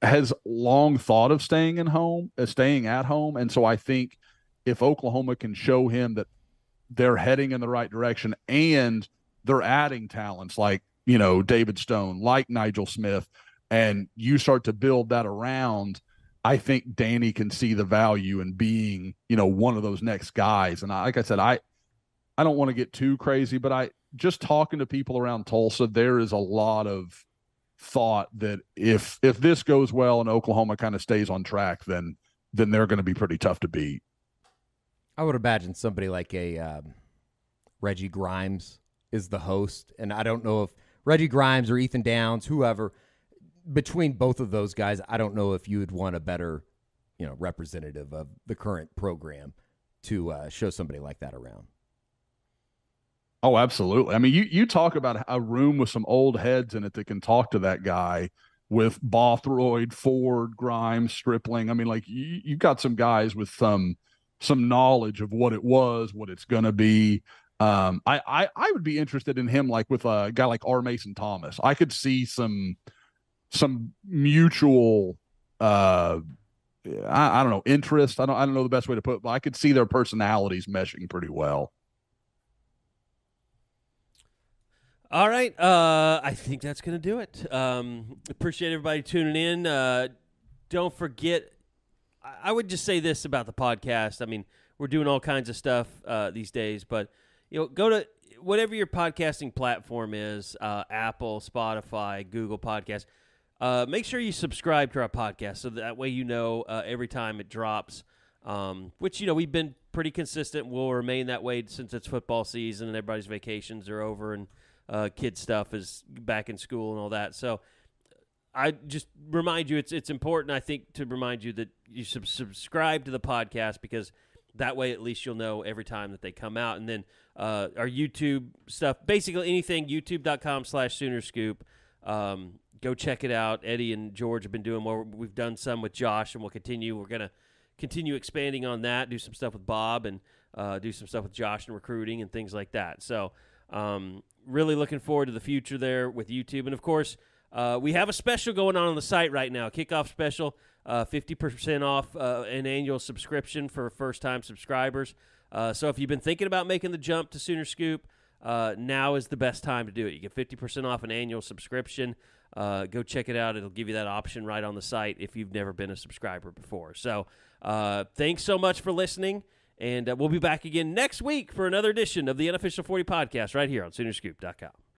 has long thought of staying at home. And so I think if Oklahoma can show him that they're heading in the right direction and they're adding talents like, David Stone, like Nigel Smith, and you start to build that around, I think Danny can see the value in being, one of those next guys. And like I said, I don't want to get too crazy, but I just talking to people around Tulsa, there is a lot of thought that if this goes well and Oklahoma kind of stays on track, then they're going to be pretty tough to beat. I would imagine somebody like a Reggie Grimes is the host, and I don't know if Reggie Grimes or Ethan Downs, whoever, between both of those guys, I don't know if you would want a better, representative of the current program to show somebody like that around. Oh, absolutely. I mean, you talk about a room with some old heads in it that can talk to that guy with Bothroyd, Ford, Grimes, Stripling. I mean, like you got some guys with some knowledge of what it was, what it's going to be. I would be interested in him, like with a guy like R. Mason Thomas. I could see some mutual, I don't know, interest. I don't know the best way to put it, but I could see their personalities meshing pretty well. All right. I think that's going to do it. Appreciate everybody tuning in. Don't forget, I would just say this about the podcast. I mean, we're doing all kinds of stuff these days, but go to whatever your podcasting platform is, Apple, Spotify, Google Podcasts. Make sure you subscribe to our podcast so that way every time it drops, which, we've been pretty consistent. We'll remain that way since it's football season and everybody's vacations are over and kid stuff is back in school and all that. So I just remind you, it's important, I think, to remind you that you subscribe to the podcast, because that way at least you'll know every time that they come out. And then our YouTube stuff, basically anything, youtube.com/Soonerscoop. Go check it out. Eddie and George have been doing more. We've done some with Josh, and we'll continue. We're going to continue expanding on that, do some stuff with Bob, and do some stuff with Josh and recruiting and things like that. So really looking forward to the future there with YouTube. And, of course, we have a special going on the site right now, kickoff special, 50% off an annual subscription for first-time subscribers. So if you've been thinking about making the jump to Sooner Scoop, now is the best time to do it. You get 50% off an annual subscription. Go check it out. It'll give you that option right on the site if you've never been a subscriber before. So thanks so much for listening, and we'll be back again next week for another edition of the Unofficial 40 podcast right here on Soonerscoop.com.